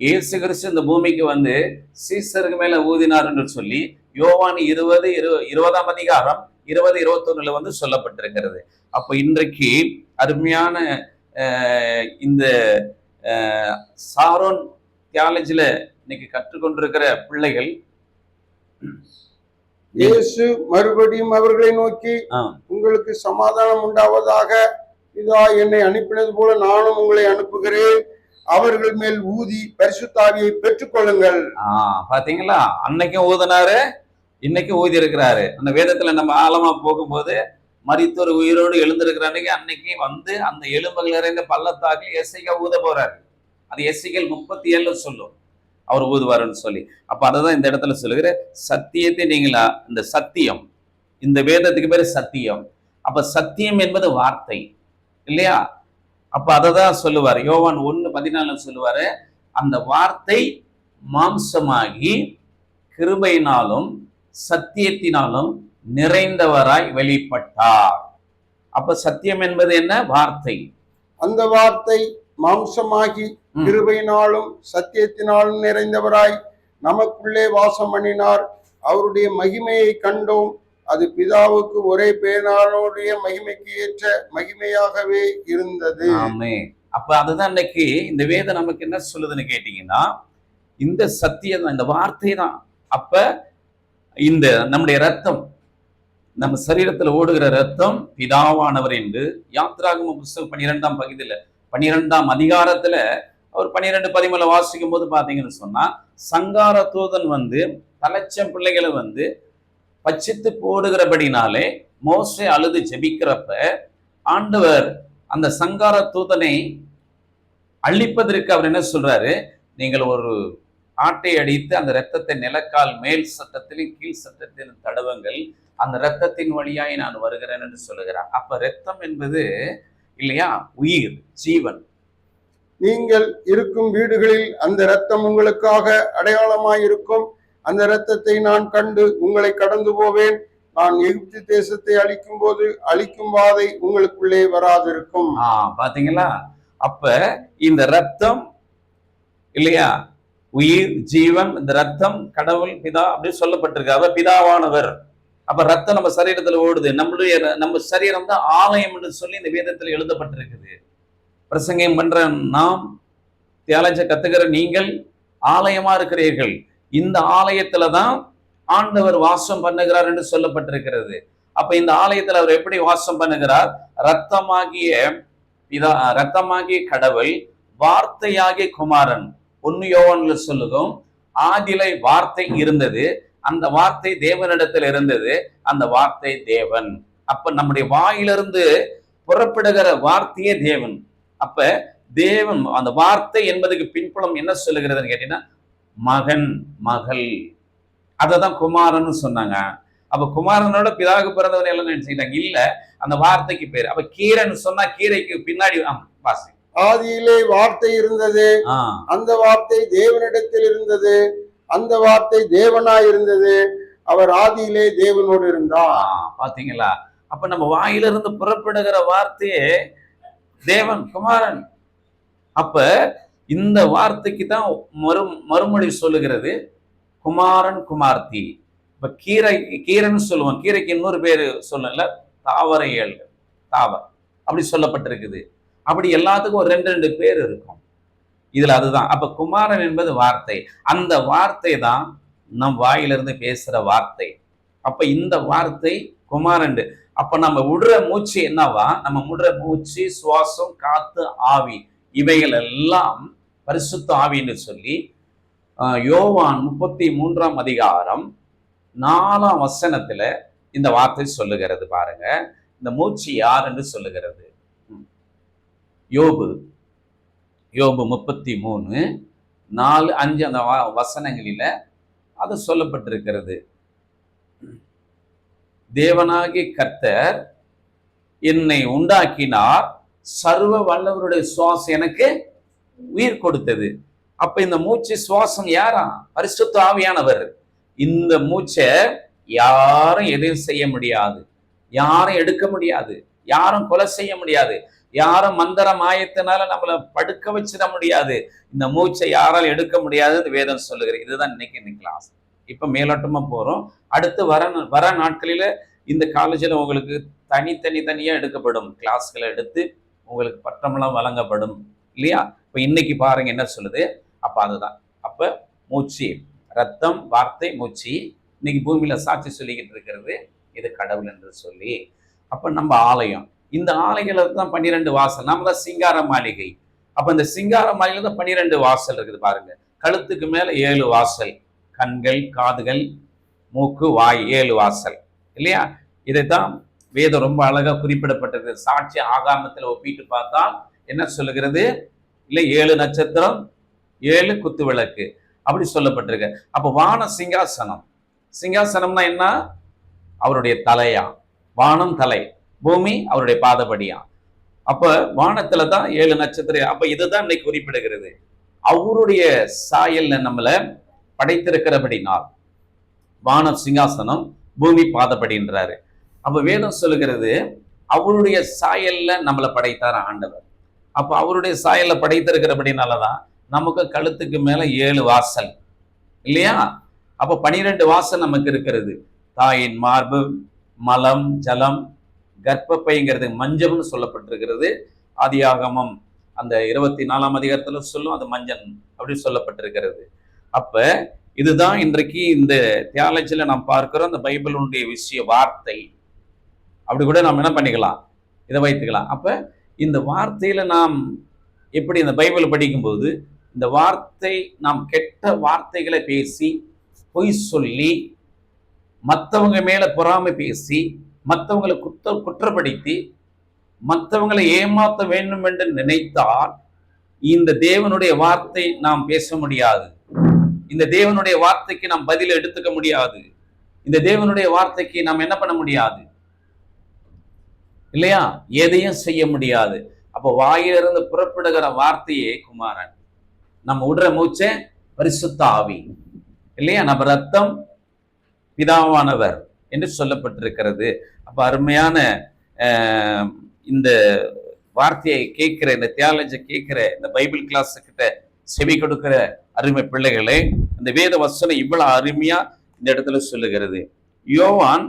இயேசு கிறிஸ்து இந்த பூமிக்கு வந்து சீசருக்கு மேல ஊதினார் என்று சொல்லி யோவான் 20ஆம் அதிகாரம் 20, 21 வந்து சொல்லப்பட்டிருக்கிறது. அப்ப இன்றைக்கு அருமையான இந்த சாரோன் தியாலஜில இன்னைக்கு கற்றுக்கொண்டிருக்கிற பிள்ளைகள், இயேசு மறுபடியும் அவர்களை நோக்கி, உங்களுக்கு சமாதானம் உண்டாவதாக, இதா என்னை அனுப்பினது போல நானும் உங்களை அனுப்புகிறேன், அவர்கள் மேல் ஊதி பரிசுத்த ஆவியை பெற்றுக் கொள்ளுங்கள். பாத்தீங்களா, அன்னைக்கும் ஊதினாரு, இன்னைக்கும் ஊதி இருக்கிறாரு. அந்த வேதத்துல நம்ம ஆழமா போகும்போது மரித்தோர் உயிரோடு எழுந்திருக்கிற அன்னைக்கு வந்து அந்த எலும்புகள் நிறைந்த பள்ளத்தாக்கில் எசேக்கியா ஊத போறாரு. அது எசேக்கியேல் 37 சொல்லும் அவர் ஊதுவாருன்னு சொல்லி. அப்ப அததான் இந்த இடத்துல சொல்லுகிற சத்தியத்தை நீங்களா, இந்த சத்தியம், இந்த வேதத்துக்கு பேரு சத்தியம். அப்ப சத்தியம் என்பது வார்த்தை இல்லையா? அப்ப அததான் சொல்லுவாரு, யோவான் 1:14 சொல்லுவாரு, அந்த வார்த்தை மாம்சமாகி கிருபையினாலும் சத்தியத்தினாலும் நிறைந்தவராய் வெளிப்பட்டார். அப்ப சத்தியம் என்பது என்ன? வார்த்தை. அந்த வார்த்தை மாம்சமாகி கிருபையினாலும் சத்தியத்தினாலும் நிறைந்தவராய் நமக்குள்ளே வாசம் பண்ணினார், அவருடைய மகிமையை கண்டோம், அது பிதாவுக்கு ஒரே பேரானுடைய மகிமைக்கு ஏற்ற மகிமையாகவே இருந்தது. ஆமென். அப்ப அதுதான் இன்னைக்கு இந்த வேதம் நமக்கு என்ன சொல்லுதுன்னு கேட்டீங்கன்னா, இந்த சத்தியம், இந்த வார்த்தை தான். அப்ப இந்த நம்முடைய ரத்தம், நம்ம சரீரத்துல ஓடுகிற ரத்தம் பிதாவானவர் என்று யாத்ராகம புஸ்தகம் 12ஆம் பகுதியில 12ஆம் அதிகாரத்துல அவர் 12:13 வாசிக்கும் போது பாத்தீங்கன்னு சொன்னா, சங்கார தூதன் வந்து தலைச்சம் பிள்ளைகளை வந்து பச்சித்து போடுகிறபடினாலே மோசே அழுது ஜெபிக்கிறப்ப ஆண்டவர் அந்த சங்கார தூதனை அழிப்பதற்கு அவர் என்ன சொல்றாரு, நீங்கள் ஒரு ஆட்டை அடித்து அந்த இரத்தத்தை நிலக்கால் மேல் சட்டத்திலும் கீழ் சட்டத்திலும் தடவுங்கள், அந்த இரத்தத்தின் வழியாய் நான் வருகிறேன் என்று சொல்லுகிறார். அப்ப இரத்தம் என்பது இல்லையா உயிர், ஜீவன். நீங்கள் இருக்கும் வீடுகளில் அந்த இரத்தம் உங்களுக்காக அடையாளமாய் இருக்கும், அந்த இரத்தத்தை நான் கண்டு உங்களை கடந்து போவேன், நான் எகிப்து தேசத்தை அழிக்கும் போது அழிக்கும் வாதை உங்களுக்குள்ளே வராதிருக்கும். பாத்தீங்களா? அப்ப இந்த ரத்தம் இல்லையா உயிர், ஜீவன், இந்த ரத்தம் கடவுள் பிதா அப்படின்னு சொல்லப்பட்டிருக்கு. அவர் பிதாவானவர். அப்ப ரத்தம் நம்ம சரீரத்துல ஓடுது, நம்ம சரீரம் தான் ஆலயம் என்று சொல்லி இந்த வேதத்துல எழுதப்பட்டிருக்குது. பிரசங்கம் பண்ற நாம், தியாலஜி கத்துக்கிற நீங்கள் ஆலயமா இருக்கிறீர்கள். இந்த ஆலயத்துலதான் ஆண்டவர் வாசம் பண்ணுகிறார் என்று சொல்லப்பட்டிருக்கிறது. அப்ப இந்த ஆலயத்துல அவர் எப்படி வாசம் பண்ணுகிறார்? ரத்தமாகிய கடவுள், வார்த்தையாகிய குமாரன். 1 யோவான்ல சொல்லுதும், ஆதிலை வார்த்தை இருந்தது, அந்த வார்த்தை தேவனிடத்தில் இருந்தது, அந்த வார்த்தை தேவன். அப்ப நம்முடைய வாயிலிருந்து புறப்படுகிற வார்த்தையே தேவன். அப்ப தேவன் அந்த வார்த்தை என்பதுக்கு பின்புலம் என்ன சொல்லுகிறதுன்னு கேட்டீங்கன்னா மகன் மகள், அததான் குமாரன்னு சொன்னாங்க. அப்ப குமாரனோட பிதாவுக்கு பிறந்தவன் எல்லாம் நினைச்சுக்கிட்டாங்க. இல்ல, அந்த வார்த்தைக்கு பேரு. அப்ப கீரைன்னு சொன்னா கீரைக்கு பின்னாடி வாசி. ஆதியிலே வார்த்தை இருந்தது, அந்த வார்த்தை தேவனிடத்தில் இருந்தது, அந்த வார்த்தை தேவனாய் இருந்தது, அவர் ஆதியிலே தேவனோடு இருந்தார். பாத்தீங்களா? அப்ப நம்ம வாயிலிருந்து புறப்படுகிற வார்த்தையே தேவன் குமாரன். அப்ப இந்த வார்த்தைக்கு தான் மறுமொழி சொல்லுகிறது குமாரன் குமார்த்தி. இப்ப கீரைன்னு சொல்லுவோம், கீரைக்கு இன்னொரு பேரு சொல்லல, தாவரையல், தாவர் அப்படி சொல்லப்பட்டிருக்குது. அப்படி எல்லாத்துக்கும் ஒரு ரெண்டு பேர் இருக்கும் இதுல. அதுதான் அப்ப குமாரன் என்பது வார்த்தை. அந்த வார்த்தை தான் நம் வாயிலிருந்து பேசுற வார்த்தை. அப்ப இந்த வார்த்தை குமாரன். அப்ப நம்ம விடுற மூச்சு என்னவா? நம்ம விடுற மூச்சு, சுவாசம், காத்து, ஆவி, இவைகள் எல்லாம் பரிசுத்த ஆவின்னு சொல்லி யோவான் 33ஆம் அதிகாரம் 4ஆம் வசனத்துல இந்த வார்த்தை சொல்லுகிறது. பாருங்க, இந்த மூச்சு யார் என்று சொல்லுகிறது. யோபு 33, 4, 5 அந்த வசனங்களில அது சொல்லப்பட்டிருக்கிறது. தேவனாகிய கர்த்தர் என்னை உண்டாக்கினார், சர்வ வல்லவருடைய சுவாசம் எனக்கு உயிர் கொடுத்தது. அப்ப இந்த மூச்சு சுவாசம் யாரா? பரிசுத்த ஆவியானவர். இந்த மூச்சை யாரும் எதையும் செய்ய முடியாது, யாரும் எடுக்க முடியாது, யாரும் கொலை செய்ய முடியாது, யாரும் மந்திர மாயத்தினால நம்மளை படுக்க வச்சிட முடியாது. இந்த மூச்சை யாரால் எடுக்க முடியாது வேதம் சொல்லுகிறது. இதுதான் இன்னைக்கு கிளாஸ். இப்ப மேலோட்டமா போறோம். அடுத்து வர நாட்களில இந்த காலேஜில் உங்களுக்கு தனியா எடுக்கப்படும் கிளாஸ்களை எடுத்து உங்களுக்கு பட்டமெல்லாம் வழங்கப்படும் இல்லையா? இப்ப இன்னைக்கு பாருங்க என்ன சொல்லுது. அப்ப அதுதான். அப்ப மூச்சு, ரத்தம், வார்த்தை, மூச்சு இன்னைக்கு பூமியில சாட்சி சொல்லிக்கிட்டு இருக்கிறது இது கடவுள் என்று சொல்லி. அப்ப நம்ம ஆலயம், இந்த ஆலயங்களை தான் 12 வாசல். நம்ம தான் சிங்கார மாளிகை. அப்ப இந்த சிங்கார மாளிகையில தான் 12 வாசல் இருக்குது. பாருங்க, கழுத்துக்கு மேல 7 வாசல், கண்கள், காதுகள், மூக்கு, வாய், 7 வாசல் இல்லையா? இதைத்தான் வேதம் ரொம்ப அழகா குறிப்பிடப்பட்டது. சாட்சி ஆகாமத்துல ஒப்பிட்டு பார்த்தா என்ன சொல்லுகிறது? இல்லை 7 நட்சத்திரம், 7 குத்து விளக்கு அப்படி சொல்லப்பட்டிருக்கு. அப்ப வான சிங்காசனம், சிங்காசனம்னா என்ன? அவருடைய தலையா, வானம் தலை, பூமி அவருடைய பாதபடியா. அப்ப வானத்துல தான் 7 நட்சத்திரம். அப்ப இதுதான் இன்னைக்கு குறிப்பிடுகிறது. அவருடைய சாயல்ல நம்மள படைத்திருக்கிறபடினால் வானம் சிங்காசனம், பூமி பாதபடின்றாரு. அப்ப வேதம் சொல்லுகிறது அவருடைய சாயல்ல நம்மளை படைத்தார் ஆண்டவர். அப்ப அவருடைய சாயல்ல படைத்திருக்கிறபடினாலதான் நமக்கு கழுத்துக்கு மேல 7 வாசல் இல்லையா? அப்ப 12 வாசல் நமக்கு இருக்கிறது. தாயின் மார்பு, மலம், ஜலம், கர்ப்பப்பைங்கிறது மஞ்சள்னு சொல்லப்பட்டிருக்கிறது. ஆதியாகமம் அந்த 24ஆம் அதிகாரத்துல சொல்லும், அது மஞ்சள் அப்படின்னு சொல்லப்பட்டிருக்கிறது. அப்ப இதுதான் இன்றைக்கு இந்த தியாலஜில நாம் பார்க்கிறோம். அந்த பைபிளுடைய விஷய வார்த்தை அப்படி கூட நாம் என்ன பண்ணிக்கலாம், இதை வைத்துக்கலாம். அப்ப இந்த வார்த்தையில நாம் எப்படி இந்த பைபிள் படிக்கும்போது இந்த வார்த்தை, நாம் கெட்ட வார்த்தைகளை பேசி, பொய் சொல்லி, மற்றவங்க மேல பொறாமை பேசி, மற்றவங்களை குற்றப்படுத்தி, மற்றவங்களை ஏமாற்ற வேண்டும் என்று நினைத்தால் இந்த தேவனுடைய வார்த்தை நாம் பேச முடியாது. இந்த தேவனுடைய வார்த்தைக்கு நாம் பதில் எடுத்துக்க முடியாது. இந்த தேவனுடைய வார்த்தைக்கு நாம் என்ன பண்ண முடியாது இல்லையா? எதையும் செய்ய முடியாது. அப்போ வாயிலிருந்து புறப்படுகிற வார்த்தையே குமாரன். நம்ம விடுற மூச்சை பரிசுத்த ஆவி இல்லையா? நம்ம ரத்தம் பிதாவானவர் என்று சொல்லப்பட்டிருக்கிறது. அப்ப அருமையான இந்த வார்த்தையை கேட்கிற, இந்த தியாலஜி கேட்கிற, இந்த பைபிள் கிளாஸ் கிட்ட செவி கொடுக்கிற அருமை பிள்ளைகளே, இந்த வேத வசனம் இவ்வளவு அருமையா இந்த இடத்துல சொல்லுகிறது. யோவான்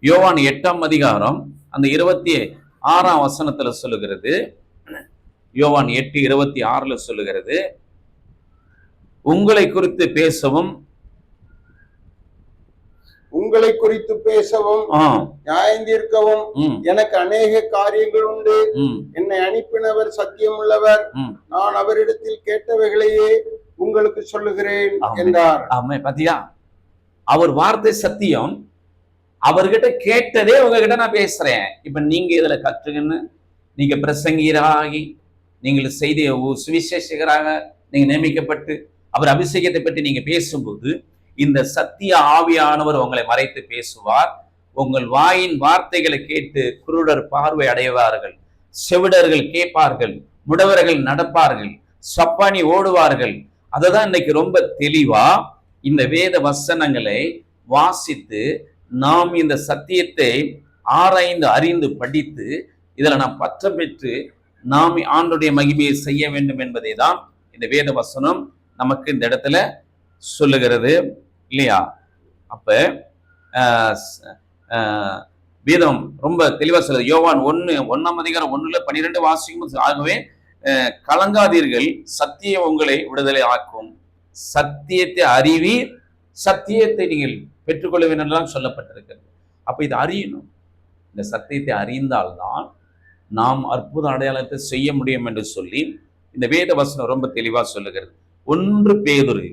8ஆம் அதிகாரம் அந்த 26ஆம் வசனத்துல சொல்லுகிறது. யோவான் 8:26 சொல்லுகிறது, உங்களை குறித்து பேசவும் நியாயம் தீர்க்கவும் எனக்கு அநேக காரியங்கள் உண்டு. என்னை அனுப்பினவர் சத்தியம் உள்ளவர், நான் அவரிடத்தில் கேட்டவைகளையே உங்களுக்கு சொல்லுகிறேன் என்றார். ஆமா, பாத்தியா? அவர் வார்த்தை சத்தியம். அவர்கிட்ட கேட்டதே உங்ககிட்ட நான் பேசுறேன். இப்ப நீங்க இதுல கற்றுக்குன்னு நீங்க பிரசங்கீராகி நீங்கள் செய்திய சுவிசேஷகராக நீங்க நியமிக்கப்பட்டு அவர் அபிஷேகத்தை பற்றி நீங்க பேசும்போது இந்த சத்திய ஆவியானவர் உங்களை மறைத்து பேசுவார். உங்கள் வாயின் வார்த்தைகளை கேட்டு குருடர் பார்வை அடைவார்கள், செவிடர்கள் கேட்பார்கள், முடவர்கள் நடப்பார்கள், சப்பானி ஓடுவார்கள். அததான் இன்னைக்கு ரொம்ப தெளிவா இந்த வேத வசனங்களை வாசித்து நாம் இந்த சத்தியத்தை ஆராய்ந்து அறிந்து படித்து இதுல நாம் பற்ற பெற்று நாம் ஆண்டுடைய மகிமையை செய்ய வேண்டும் என்பதை தான் இந்த வேத வசனம் நமக்கு இந்த இடத்துல சொல்லுகிறது இல்லையா? அப்ப வேதம் ரொம்ப தெளிவா சொல்லுது. யோவான் 1:1 வாசிக்கும். ஆகவே கலங்காதீர்கள், சத்தியம் உங்களை விடுதலை ஆக்கும், சத்தியத்தை அறிவீர், சத்தியத்தை நீங்கள் பெற்றுக்கொள்ள வேண்டும் என்றுதான் சொல்லப்பட்டிருக்கிறது. அப்ப இதை அறியணும். இந்த சத்தியத்தை அறிந்தால்தான் நாம் அற்புத அடையாளத்தை செய்ய முடியும் என்று சொல்லி இந்த வேத வசனம் ரொம்ப தெளிவா சொல்லுகிறது. 1 பேதுரு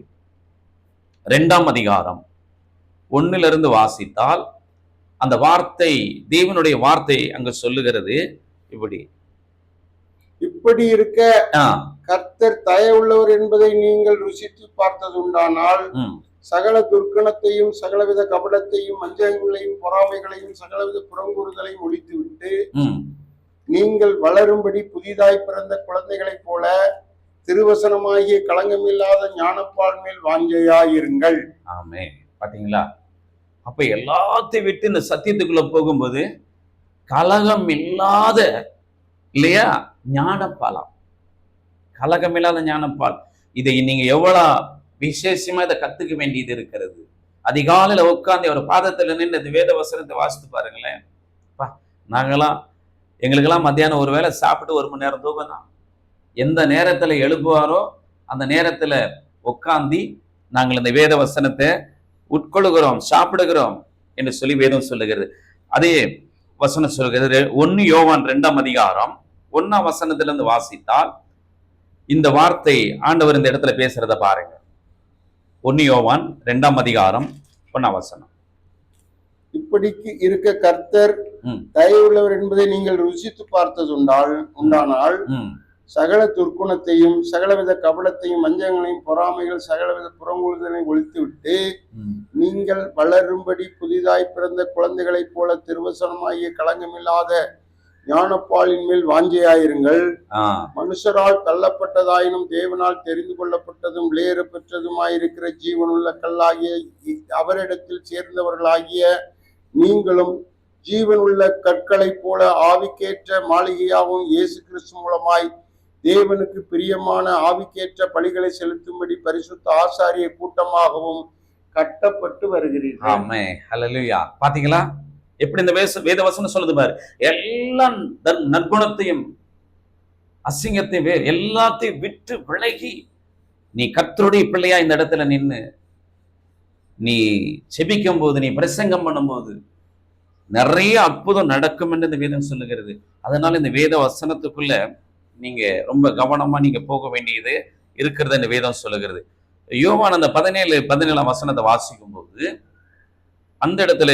2:1 வாசித்தால் அந்த வார்த்தை, தேவனுடைய வார்த்தை அங்கு சொல்லுகிறது இப்படி இருக்க கர்த்தர் தயவுள்ளவர் என்பதை நீங்கள் ருசித்து பார்த்ததுண்டானால் சகல துர்க்கணத்தையும் சகலவித கபடத்தையும் வஞ்சகங்களையும் பொறாமைகளையும் சகலவித புறங்கூறுதலையும் ஒழித்துவிட்டு நீங்கள் வளரும்படி புதிதாய் பிறந்த குழந்தைகளைப் போல திருவசனமாகிய களங்கமில்லாத ஞானப்பால் மேல் வாஞ்சையாயிருங்கள். ஆமே. பாத்தீங்களா? அப்ப எல்லாத்தையும் விட்டு இந்த சத்தியத்துக்குள்ள போகும்போது கலகம் இல்லாத இல்லையா ஞானப்பாலாம், கலகம் இல்லாத ஞானப்பால். இதை நீங்க எவ்வளவு விசேஷமா இதை கத்துக்க வேண்டியது இருக்கிறது. அதிகாலையில உட்காந்து ஒரு பாதத்துல நின்று இந்த வேத வசனத்தை வாசித்து பாருங்களேன். எங்களுக்கெல்லாம் மத்தியானம் ஒரு வேளை சாப்பிட்டு 1 மணி நேரம் தூக்கம் தான். எந்த நேரத்துல எழுப்புவாரோ அந்த நேரத்துல உட்காந்தி நாங்கள் இந்த வேத வசனத்தை உட்கொள்கிறோம், சாப்பிடுகிறோம் என்று சொல்லி வேதம் சொல்லுகிறது. அதே வசனம் சொல்லுகிறது. 1 யோவான் 2:1 வாசித்தால் இந்த வார்த்தை ஆண்டவர் இந்த இடத்துல பேசுறத பாருங்க. 1 யோவான் 2:1 இப்படிக்கு இருக்க கர்த்தர் தயவுள்ளவர் என்பதை நீங்கள் ருசித்து பார்த்ததுண்டானால் சகல துர்க்குணத்தையும் சகலவித கபடத்தையும் வஞ்சகங்களையும் பொறாமைகள் சகலவித புறங்கூறுதலையும் ஒழித்துவிட்டு நீங்கள் வளரும்படி புதிதாய் பிறந்த குழந்தைகளைப் போல திருவசனமாகிய களங்கமில்லாத ஞானப்பாலின் மேல் வாஞ்சையாயிருங்கள். மனுஷரால் தள்ளப்பட்டதாயினும் தேவனால் தெரிந்து கொள்ளப்பட்டதும் விலையேற பெற்றதுமாயிருக்கிற ஜீவனுள்ள கல்லாகிய அவரிடத்தில் சேர்ந்தவர்களாகிய நீங்களும் ஜீவனுள்ள கற்களை போல ஆவிக்கேற்ற மாளிகையாகவும் இயேசு கிறிஸ்து மூலமாய் தேவனுக்கு பிரியமான ஆவிக்கேற்ற பலிகளை செலுத்தும்படி பரிசுத்த ஆசாரிய கூட்டமாகவும் கட்டப்பட்டு வருகிறீர்கள். ஆமென். ஹல்லேலூயா. பாத்தீங்களா எப்படி இந்த வேத வசனம் சொல்லுது பாரு. எல்லா நற்குணத்தையும் அசிங்கத்தையும் எல்லாத்தையும் விட்டு விலகி நீ கர்த்தருடைய பிள்ளையா இந்த இடத்துல நின்று நீ செபிக்கும் போது, நீ பிரசங்கம் பண்ணும்போது நிறைய அற்புதம் நடக்கும் என்று இந்த வேதம் சொல்லுகிறது. அதனால இந்த வேத வசனத்துக்குள்ள நீங்க ரொம்ப கவனமா நீங்க போக வேண்டியது இருக்கிறது இந்த வேதம் சொல்லுகிறது. யோவான் அந்த 17 வாசிக்கும் போது அந்த இடத்துல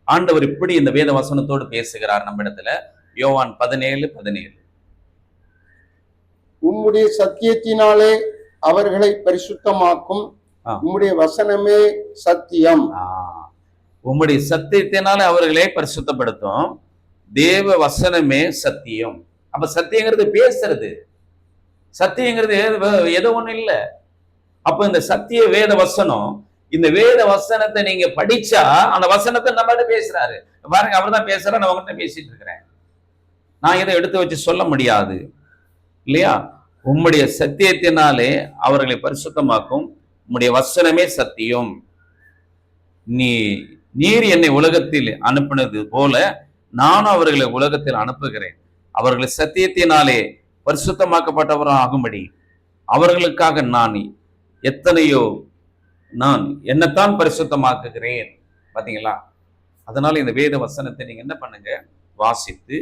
ஆண்டவர் இப்படி இந்த வேத வசனத்தோடு பேசுகிறார் நம்ம இடத்துல. யோவான் 17:17 உம்முடைய சத்தியத்தினாலே அவர்களை பரிசுத்தமாக்கும், உம்முடைய வசனமே சத்தியம். உம்முடைய சத்தியத்தினால அவர்களை பரிசுத்தப்படுத்தும், தேவ வசனமே சத்தியம். அப்ப சத்தியங்கிறது பேசுறது, சத்தியங்கிறது ஏதோ ஒண்ணு இல்லை. அப்ப இந்த சத்திய வேத வசனம், இந்த வேத வசனத்தை நீங்க படிச்சா அந்த வசனத்தை நம்மகிட்ட பேசுறாரு பாருங்க. அவர் தான் பேசுறாரு, நான் உங்ககிட்ட பேசிட்டு இருக்கிறேன். நான் இதை எடுத்து வச்சு சொல்ல முடியாது இல்லையா? உம்முடைய சத்தியத்தினாலே அவர்களை பரிசுத்தமாக்கும், உம்முடைய வசனமே சத்தியம். நீர் என்னை உலகத்தில் அனுப்பினது போல நானும் அவர்களை உலகத்தில் அனுப்புகிறேன். அவர்களை சத்தியத்தினாலே பரிசுத்தமாக்கப்பட்டவராக ஆகும்படி அவர்களுக்காக நான் என்னத்தான் பரிசுத்தமாக்குகிறேன். பாத்தீங்களா? அதனால இந்த வேத வசனத்தை நீங்க என்ன பண்ணுங்க, வாசித்து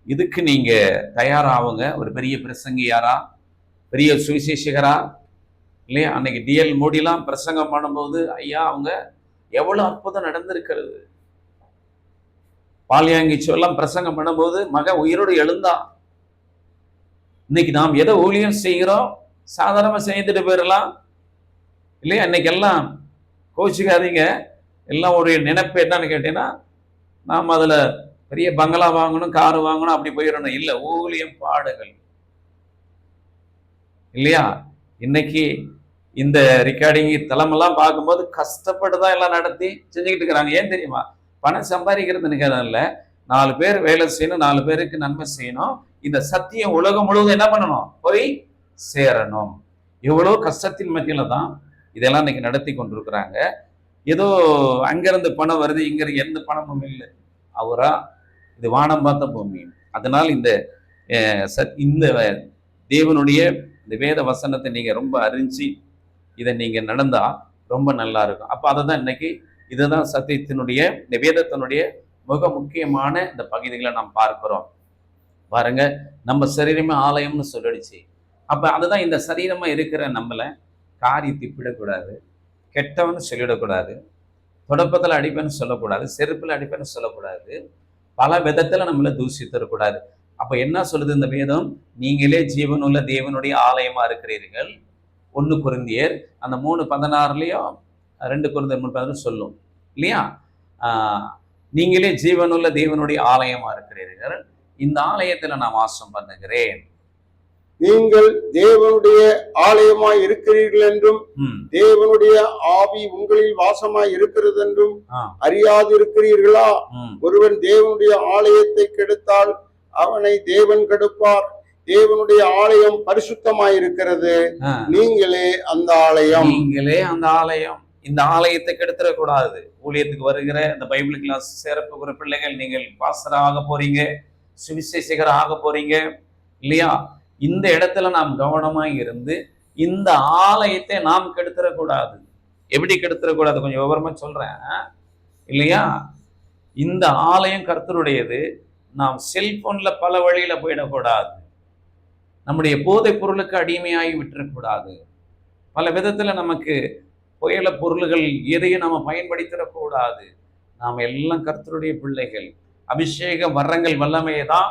இதுக்கு நீங்க தயாராகுங்க. ஒரு பெரிய பிரசங்கியாரா, பெரிய சுவிசேஷகரா இல்லையா? அன்னைக்கு டிஎல் மோடிலாம் பிரசங்கம் பண்ணும்போது ஐயா அவங்க எவ்வளவு அற்புதம் நடந்திருக்கிறது. பாலியாங்கிச்சு எல்லாம் பிரசங்கம் பண்ணும்போது மகன் உயிரோடு எழுந்தான். இன்னைக்கு நாம் எதை ஊழியம் செய்கிறோம், சாதாரணமா செய்துட்டு போயிடலாம் இல்லையா? இன்னைக்கு எல்லாம் கோச்சிக்காதீங்க, எல்லாம் ஒரு நினைப்பு என்னன்னு கேட்டீங்கன்னா, நாம் அதுல பெரிய பங்களா வாங்கணும், காரு வாங்கணும், அப்படி போயிடணும். இல்லை, ஊழியம் பாடுகள் இல்லையா? இன்னைக்கு இந்த ரெக்கார்டிங் தளமெல்லாம் பார்க்கும்போது கஷ்டப்பட்டுதான் எல்லாம் நடத்தி செஞ்சுக்கிட்டு இருக்கிறாங்க. ஏன் தெரியுமா? பணம் சம்பாதிக்கிறதுன்னு இல்லை, 4 பேர் வேலை செய்யணும், 4 பேருக்கு நன்மை செய்யணும். இந்த சத்தியம் உலகம் முழுவதும் என்ன பண்ணணும்? போய் சேரணும். எவ்வளவு கஷ்டத்தின் மத்தியில தான் இதெல்லாம் இன்னைக்கு நடத்தி கொண்டிருக்கிறாங்க. ஏதோ அங்கிருந்து பணம் வருது, இங்க எந்த பணமும் இல்லை. அவரா இது வானம் பார்த்த பூமி. அதனால் இந்த இந்த தேவனுடைய இந்த வேத வசனத்தை நீங்க ரொம்ப அறிஞ்சு இதை நீங்க நடந்தா ரொம்ப நல்லா இருக்கும். அப்ப அதை தான் இன்னைக்கு இதுதான் சத்தியத்தினுடைய இந்த வேதத்தினுடைய மிக முக்கியமான இந்த பகுதிகளை நாம் பார்க்கிறோம். பாருங்க, நம்ம சரீரமே ஆலயம்னு சொல்லிடுச்சு. அப்ப அதுதான் இந்த சரீரமா இருக்கிற நம்மள காரி திப்பிடக்கூடாது, கெட்டவன்னு சொல்லிடக்கூடாது, தொடப்பத்தில் அடிப்பேன்னு சொல்லக்கூடாது, செருப்பில் அடிப்பேன்னு சொல்லக்கூடாது, பல விதத்துல நம்மள தூஷித்தரக்கூடாது. அப்ப என்ன சொல்லுது இந்த வேதம்? நீங்களே ஜீவனுள்ள தேவனுடைய ஆலயமா இருக்கிறீர்கள். 1 கொரிந்தியர் அந்த 3:16 2 கொரிந்தியர் 3:16 சொல்லும் இல்லையா? நீங்களே ஜீவனுள்ள தேவனுடைய ஆலயமா இருக்கிறீர்கள், இந்த ஆலயத்துல நான் வாசம் பண்ணுகிறேன். நீங்கள் தேவனுடைய ஆலயமாய் இருக்கிறீர்கள் என்றும் தேவனுடைய ஆவி உங்களில் வாசமாய் இருக்கிறது என்றும் அறியாது இருக்கிறீர்களா? ஒருவன் தேவனுடைய ஆலயத்தை கெடுத்தால் அவனை தேவன் கெடுப்பார். தேவனுடைய ஆலயம் பரிசுத்தமாய் இருக்கிறது, நீங்களே அந்த ஆலயம். நீங்களே அந்த ஆலயம். இந்த ஆலயத்தை கெடுத்துடக்கூடாது. ஊழியத்துக்கு வருகிற இந்த பைபிள் கிளாஸ் சேரப்போகிற பிள்ளைகள், நீங்கள் பாஸ்டர் ஆக போறீங்க, சுவிசேஷகர் ஆக போறீங்க இல்லையா? இந்த இடத்துல நாம் கவனமாய் இருந்து இந்த ஆலயத்தை நாம் கெடுத்துடக்கூடாது. எப்படி கெடுத்துடக்கூடாது கொஞ்சம் விவரமா சொல்றேன் இல்லையா? இந்த ஆலயம் கர்த்தருடையது. நாம் செல்போன்ல பல வழியில போயிடக்கூடாது, நம்முடைய போதைப் பொருளுக்கு அடிமையாகி விட்டுறக்கூடாது, பல விதத்துல நமக்கு புயல பொருள்கள் எதையும் நம்ம பயன்படுத்திடக்கூடாது. நாம் எல்லாம் கர்த்தருடைய பிள்ளைகள். அபிஷேக வரங்கள் வல்லமையை தான்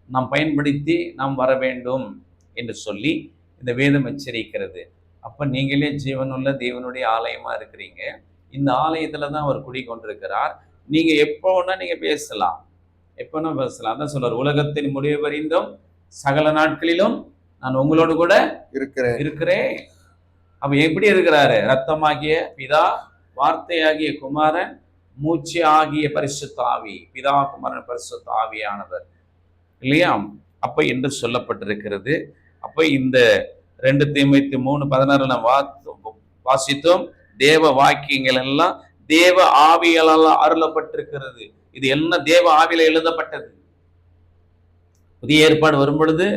நாம் பயன்படுத்தி நாம் வர வேண்டும் என்று சொல்லி இந்த வேதம் எச்சரிக்கிறது. அப்ப நீங்களே ஜீவனுள்ள தேவனுடைய ஆலயமா இருக்கிறீங்க. இந்த ஆலயத்துல தான் அவர் குடிக்கொண்டிருக்கிறார். நீங்க எப்போன்னா நீங்க பேசலாம், எப்போனா பேசலாம். அதான் சொல்றார், உலகத்தின் முடிவு வரைந்தும் சகல நாட்களிலும் நான் உங்களோடு கூட இருக்கிறேன். அப்ப எப்படி இருக்கிறாரு? ரத்தமாகிய பிதா, வார்த்தையாகிய குமாரன், மூச்சு ஆகிய பரிசுத்த ஆவி. பிதா, குமாரன், பரிசுத்த ஆவியானவர் இல்லையா? அப்ப என்று சொல்லப்பட்டிருக்கிறது. அப்ப இந்த 2 தீமோத்தேயு 3:16 நாம் வாசித்தோம். தேவ வாக்கியங்கள் எல்லாம் தேவ ஆவியால் அருளப்பட்டிருக்கிறது. இது என்ன தேவ ஆவியில எழுதப்பட்டது. புதிய ஏற்பாடு வரும் பொழுது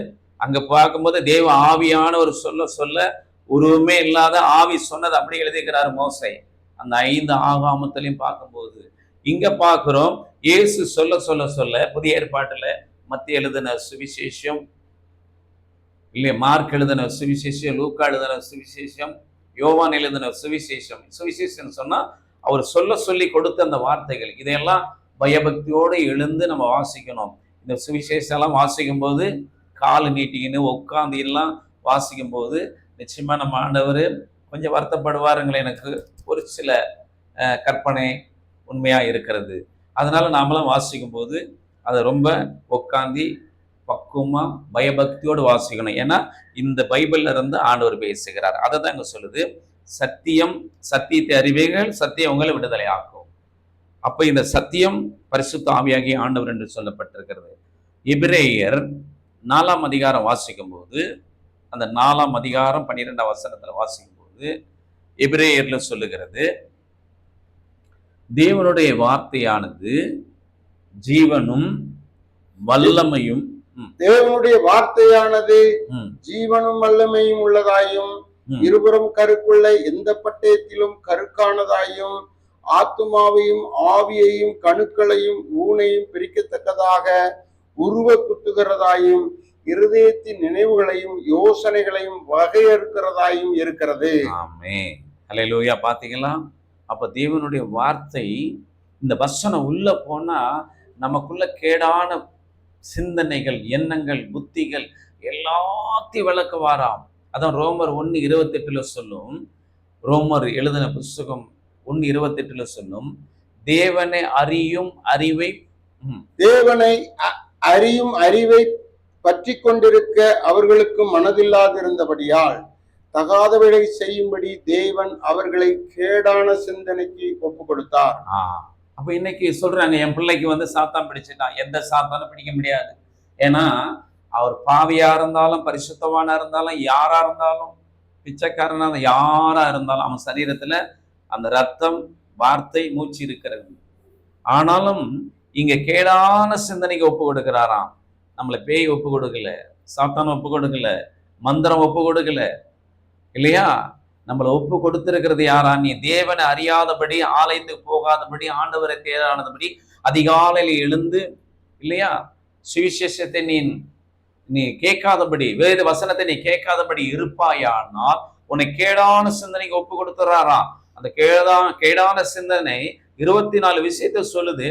அங்க பார்க்கும்போது தேவ ஆவியான ஒரு சொல்ல உருவமே இல்லாத ஆவி சொன்னது அப்படி எழுதிக்கிறார் மோசே. அந்த 5 ஆகாமத்திலையும் பார்க்கும்போது இங்க பார்க்கிறோம், இயேசு சொல்ல புதிய ஏற்பாட்டுல மத்திய எழுதின சுவிசேஷம் இல்லையா, மார்க் எழுதின சுவிசேஷம், லூக்கா எழுதின சுவிசேஷம், யோவான் எழுதின சுவிசேஷம். சுவிசேஷம் சொன்னா அவர் சொல்லி கொடுத்த அந்த வார்த்தைகள், இதையெல்லாம் பயபக்தியோடு எழுந்து நம்ம வாசிக்கணும். இந்த சுவிசேஷம் எல்லாம் வாசிக்கும் போது கால் நீட்டிக்கின்னு உட்காந்து எல்லாம் வாசிக்கும் போது நிச்சயமா நம்ம ஆண்டவர் கொஞ்சம் வருத்தப்படுவாருங்களே. எனக்கு ஒரு சில கற்பனை உண்மையா இருக்கிறது. அதனால நாமெல்லாம் வாசிக்கும் போது அதை ரொம்ப உட்காந்து பக்குவமா பயபக்தியோடு வாசிக்கணும். ஏன்னா இந்த பைபிள்ல இருந்து ஆண்டவர் பேசுகிறார். அதை தான் இங்க சொல்லுது, சத்தியத்தை அறிவீர்கள், சத்தியம் உங்களை விடுதலை ஆக்கும். அப்ப இந்த சத்தியம் பரிசுத்த ஆவியாகிய ஆண்டவர் என்று சொல்லப்பட்டிருக்கிறது. எபிரேயர் 4ஆம் அதிகாரம் வாசிக்கும் போது, அந்த 4ஆம் அதிகாரம் 12ஆம் வசனத்துல வாசிக்கும் போது எபிரேயர்ல சொல்லுகிறது, தேவனுடைய வார்த்தையானது ஜீவனும் வல்லமையும், தேவனுடைய வார்த்தையானது ஜீவனும் வல்லமையும் உள்ளதாயும், இருபுறம் கருக்குள்ள எந்த பட்டயத்திலும் கருக்கானதாயும், ஆத்துமாவையும் ஆவியையும் கணுக்களையும் ஊனையும் பிரிக்கத்தக்கதாக உருவ குத்துகிறதாயும், இருதயத்தின் நினைவுகளையும் யோசனைகளையும் வகையறுக்கிறதாயும் இருக்கிறது. ஆமென். அல்லேலூயா. பாத்தீங்களா? அப்ப தேவனுடைய வார்த்தை, இந்த வசனம் உள்ள போனா நமக்குள்ள கேடான சிந்தனைகள், எண்ணங்கள், புத்திகள் எல்லாத்தையும் விளக்குவாராம். அதான் ரோமர் 1:28 சொல்லும். ரோமர் எழுதின புஸ்தகம் 1:28 சொல்லும், தேவனை அறியும் அறிவை தேவனை அறியும் அறிவை பற்றி கொண்டிருக்க அவர்களுக்கு மனதில்லாதிருந்தபடியால் தகாதவர்களை செய்யும்படி தேவன் அவர்களை கேடான சிந்தனைக்கு ஒப்பு கொடுத்தார். அப்ப இன்னைக்கு சொல்றாங்க, என் பிள்ளைக்கு சாத்தான் பிடிச்சிட்டான். எந்த சாத்தானும் பிடிக்க முடியாது. ஏன்னா அவர் பாவியா இருந்தாலும், பரிசுத்தவானா இருந்தாலும், யாரா இருந்தாலும், பிச்சைக்காரனா யாரா இருந்தாலும், அவன் சரீரத்துல அந்த ரத்தம், வார்த்தை, மூச்சு இருக்கிறது. ஆனாலும் இங்க கேடான சிந்தனைக்கு ஒப்பு கொடுக்கிறாராம். நம்மளை பேய் ஒப்பு கொடுக்கல, சாத்தான் ஒப்பு கொடுக்கல, மந்திரம் ஒப்பு கொடுக்கல, இல்லையா? நம்மளை ஒப்பு கொடுத்திருக்கிறது யாரா? நீ தேவனை அறியாதபடி, ஆலயத்துக்கு போகாதபடி, ஆண்டவரை தேடாதபடி, அதிகாலையில் எழுந்து, இல்லையா, சுவிசேஷத்தை நீ கேட்காதபடி, வேத வசனத்தை நீ கேட்காதபடி இருப்பாயானால் உன்னை கேடான சிந்தனைக்கு ஒப்பு கொடுத்துறாராம். அந்த கேடான சிந்தனை 24 விஷயத்தை சொல்லுது.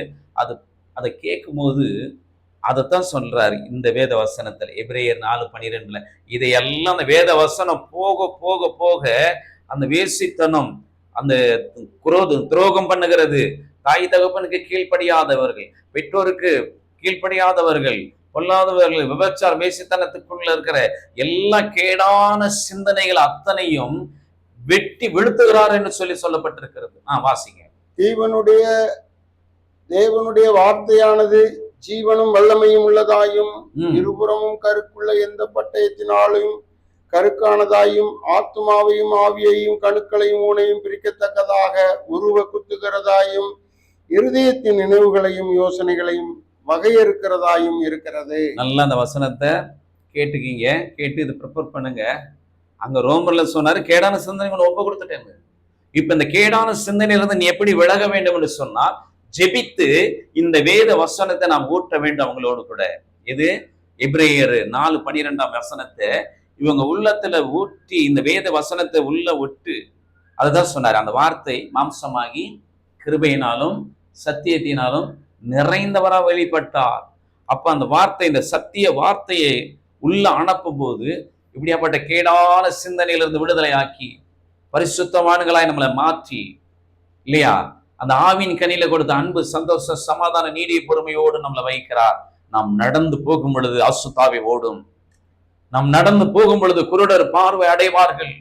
அதை கேட்கும் போது அதைத்தான் சொல்றாரு இந்த வேத வசனத்துல, எபிரேயர் 4:12. இதையெல்லாம் அந்த வேத வசனம் போக போக போக அந்த வேசித்தனம், அந்த துரோகம் பண்ணுகிறது, தாய் தகப்பனுக்கு கீழ்ப்படியாதவர்கள், பெற்றோருக்கு கீழ்ப்படியாதவர்கள், பொல்லாதவர்கள், விபச்சார வேசித்தனத்துக்குள்ள இருக்கிற எல்லா கேடான சிந்தனைகள் அத்தனையும் வெட்டி விழுத்துகிறார் என்று சொல்லப்பட்டிருக்கிறது. வாசிங்க. தேவனுடைய வார்த்தையானது ஜீவனும் வல்லமையும் உள்ளதாயும் இருபுறமும் கருக்குள்ள எந்த பட்டயத்தினாலும் கருக்கானதாயும் ஆத்துமாவையும் ஆவியையும் கணுக்களையும் ஊனையும் பிரிக்கத்தக்கதாக உருவ குத்துகிறதாயும் இருதயத்தின் நினைவுகளையும் யோசனைகளையும் வகையறுக்கிறதாயும் இருக்கிறது. நல்லா அந்த வசனத்தை கேட்டுக்கீங்க, கேட்டு இது ப்ரிப்பேர் பண்ணுங்க. அங்க ரோமர்ல சொன்னாரு, கேடான சிந்தனைகளை ஒப்பு கொடுத்துட்டேன். இப்ப இந்த கேடான சிந்தனையிலிருந்து நீ எப்படி விலக வேண்டும் என்று சொன்னா, ஜெபித்து இந்த வேத வசனத்தை நாம் ஊட்ட வேண்டும் அவங்களோடு கூட. இது எபிரேயர் 4:12 வசனத்தை இவங்க உள்ளத்துல ஊற்றி இந்த வேத வசனத்தை உள்ள விட்டு, அதுதான் சொன்னார், அந்த வார்த்தை மாம்சமாகி கிருபையினாலும் சத்தியத்தினாலும் நிறைந்தவரா வெளிப்பட்டார். அப்ப அந்த வார்த்தை, இந்த சத்திய வார்த்தையை உள்ள அனுப்பும் போது இப்படியாப்பட்ட கேடான சிந்தனையிலிருந்து விடுதலை ஆக்கி பரிசுத்தவான்களாய் நம்மளை மாற்றி, இல்லையா, அந்த ஆவின் கனியில கொடுத்த அன்பு, சந்தோஷ, சமாதான, நீடிய பொறுமையோடு நம்மளை வைக்கிறார். நாம் நடந்து போகும் பொழுது அசுத்தாவை ஓடும். நாம் நடந்து போகும் பொழுது குருடர் பார்வை அடைவார்கள்.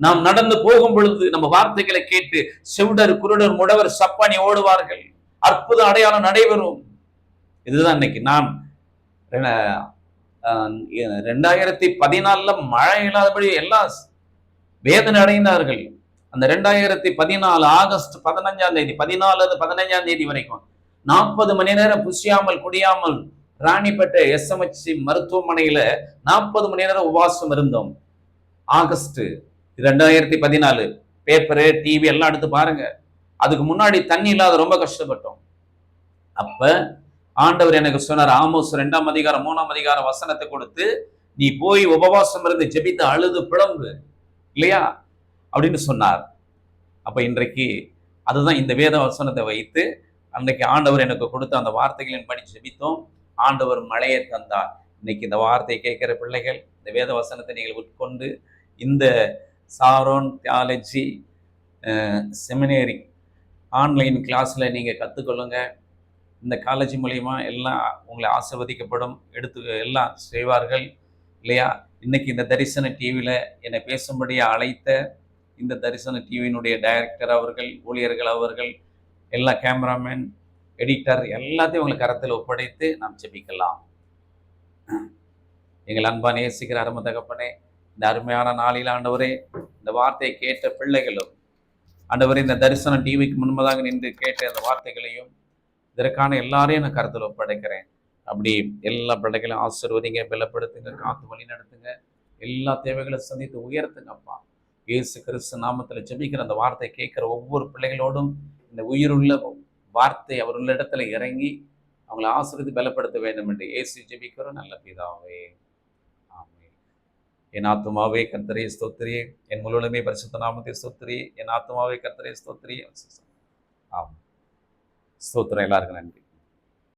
நாம் நடந்து போகும் பொழுது நம்ம வார்த்தைகளை கேட்டு செவிடர், குருடர், முடவர், சப்பானி ஓடுவார்கள். அற்புத அடையாளம் நடைபெறும். இதுதான் இன்னைக்கு நான் 2014 மழை இல்லாதபடி எல்லாம் வேதனை அடைந்தார்கள். அந்த 2014 ஆகஸ்ட் 15ஆம் தேதி 14-15ஆம் தேதி வரைக்கும் 40 மணி நேரம் புசியாமல் குடியாமல் ராணிப்பேட்டை SMHC மருத்துவமனையில 40 மணி நேரம் உபவாசம் இருந்தோம். ஆகஸ்ட் 2014 பேப்பரு, டிவி எல்லாம் எடுத்து பாருங்க. அதுக்கு முன்னாடி தண்ணி இல்லாத ரொம்ப கஷ்டப்பட்டோம். அப்ப ஆண்டவர் எனக்கு சொன்னார், ஆமோஸ் 2ஆம் அதிகாரம் 3ஆம் அதிகாரம் வசனத்தை கொடுத்து, நீ போய் உபவாசம் இருந்து ஜெபித்து அழுது பிளம்பு, இல்லையா அப்படின்னு சொன்னார். அப்ப இன்றைக்கு அதுதான் இந்த வேத வசனத்தை வைத்து அன்றைக்கு ஆண்டவர் எனக்கு கொடுத்த அந்த வார்த்தைகளின் படி ஜெபித்தோம். ஆண்டவர் மழையை தந்தார். இன்னைக்கு இந்த வார்த்தையை கேட்கிற பிள்ளைகள் இந்த வேத வசனத்தை நீங்கள் உட்கொண்டு இந்த சாரோன் தியாலஜி செமினேரி ஆன்லைன் கிளாஸ்ல நீங்க கற்றுக்கொள்ளுங்க. இந்த காலேஜ் மூலியமா எல்லாம் உங்களை ஆசீர்வதிக்கப்படும், எல்லாம் செய்வார்கள், இல்லையா? இன்னைக்கு இந்த தரிசன டிவியில் என்னை பேசும்படியா அழைத்த இந்த தரிசன டிவியினுடைய டைரக்டர் அவர்கள், ஊழியர்கள் அவர்கள், எல்லா கேமராமேன், எடிட்டர் எல்லாத்தையும் உங்களுக்கு கரத்தில் ஒப்படைத்து நாம் ஜெபிக்கலாம். எங்கள் அன்பான நேசிக்கிற அருமை தகப்பனே, இந்த அருமையான நாளில் ஆண்டவரே, இந்த வார்த்தையை கேட்ட பிள்ளைகளும் ஆண்டவரே, இந்த தரிசன டிவிக்கு முன்பதாக நின்று கேட்ட அந்த வார்த்தைகளையும் இதற்கான எல்லாரையும் நான் கருத்தில் ஒப்படைக்கிறேன். அப்படி எல்லா பிள்ளைகளையும் ஆசீர்வதிங்க, பலப்படுத்துங்க, காத்து வழி நடத்துங்க, எல்லா தேவைகளும் சந்தித்து உயர்த்துங்கப்பா. இயேசு கிறிஸ்து நாமத்தில் ஜெபிக்கிற அந்த வார்த்தை கேட்கிற ஒவ்வொரு பிள்ளைகளோடும் இந்த உயிருள்ள வார்த்தை அவருள்ள இடத்துல இறங்கி அவங்களை ஆசீர்வதி பலப்படுத்த வேண்டும் என்று இயேசு ஜெபிக்கிறோம் நல்ல பிதாவே. ஆமென். என் ஆத்துமாவே கர்த்தரை ஸ்தோத்திரியே, என் முழுவதுமே பரிசுத்த நாமத்தை ஸ்தோத்திரியே, என் ஆத்துமாவே கர்த்தரை ஸ்தோத்திரியே. ஆமாம், ஸ்தோத்திரம். எல்லாருக்கும் நன்றி.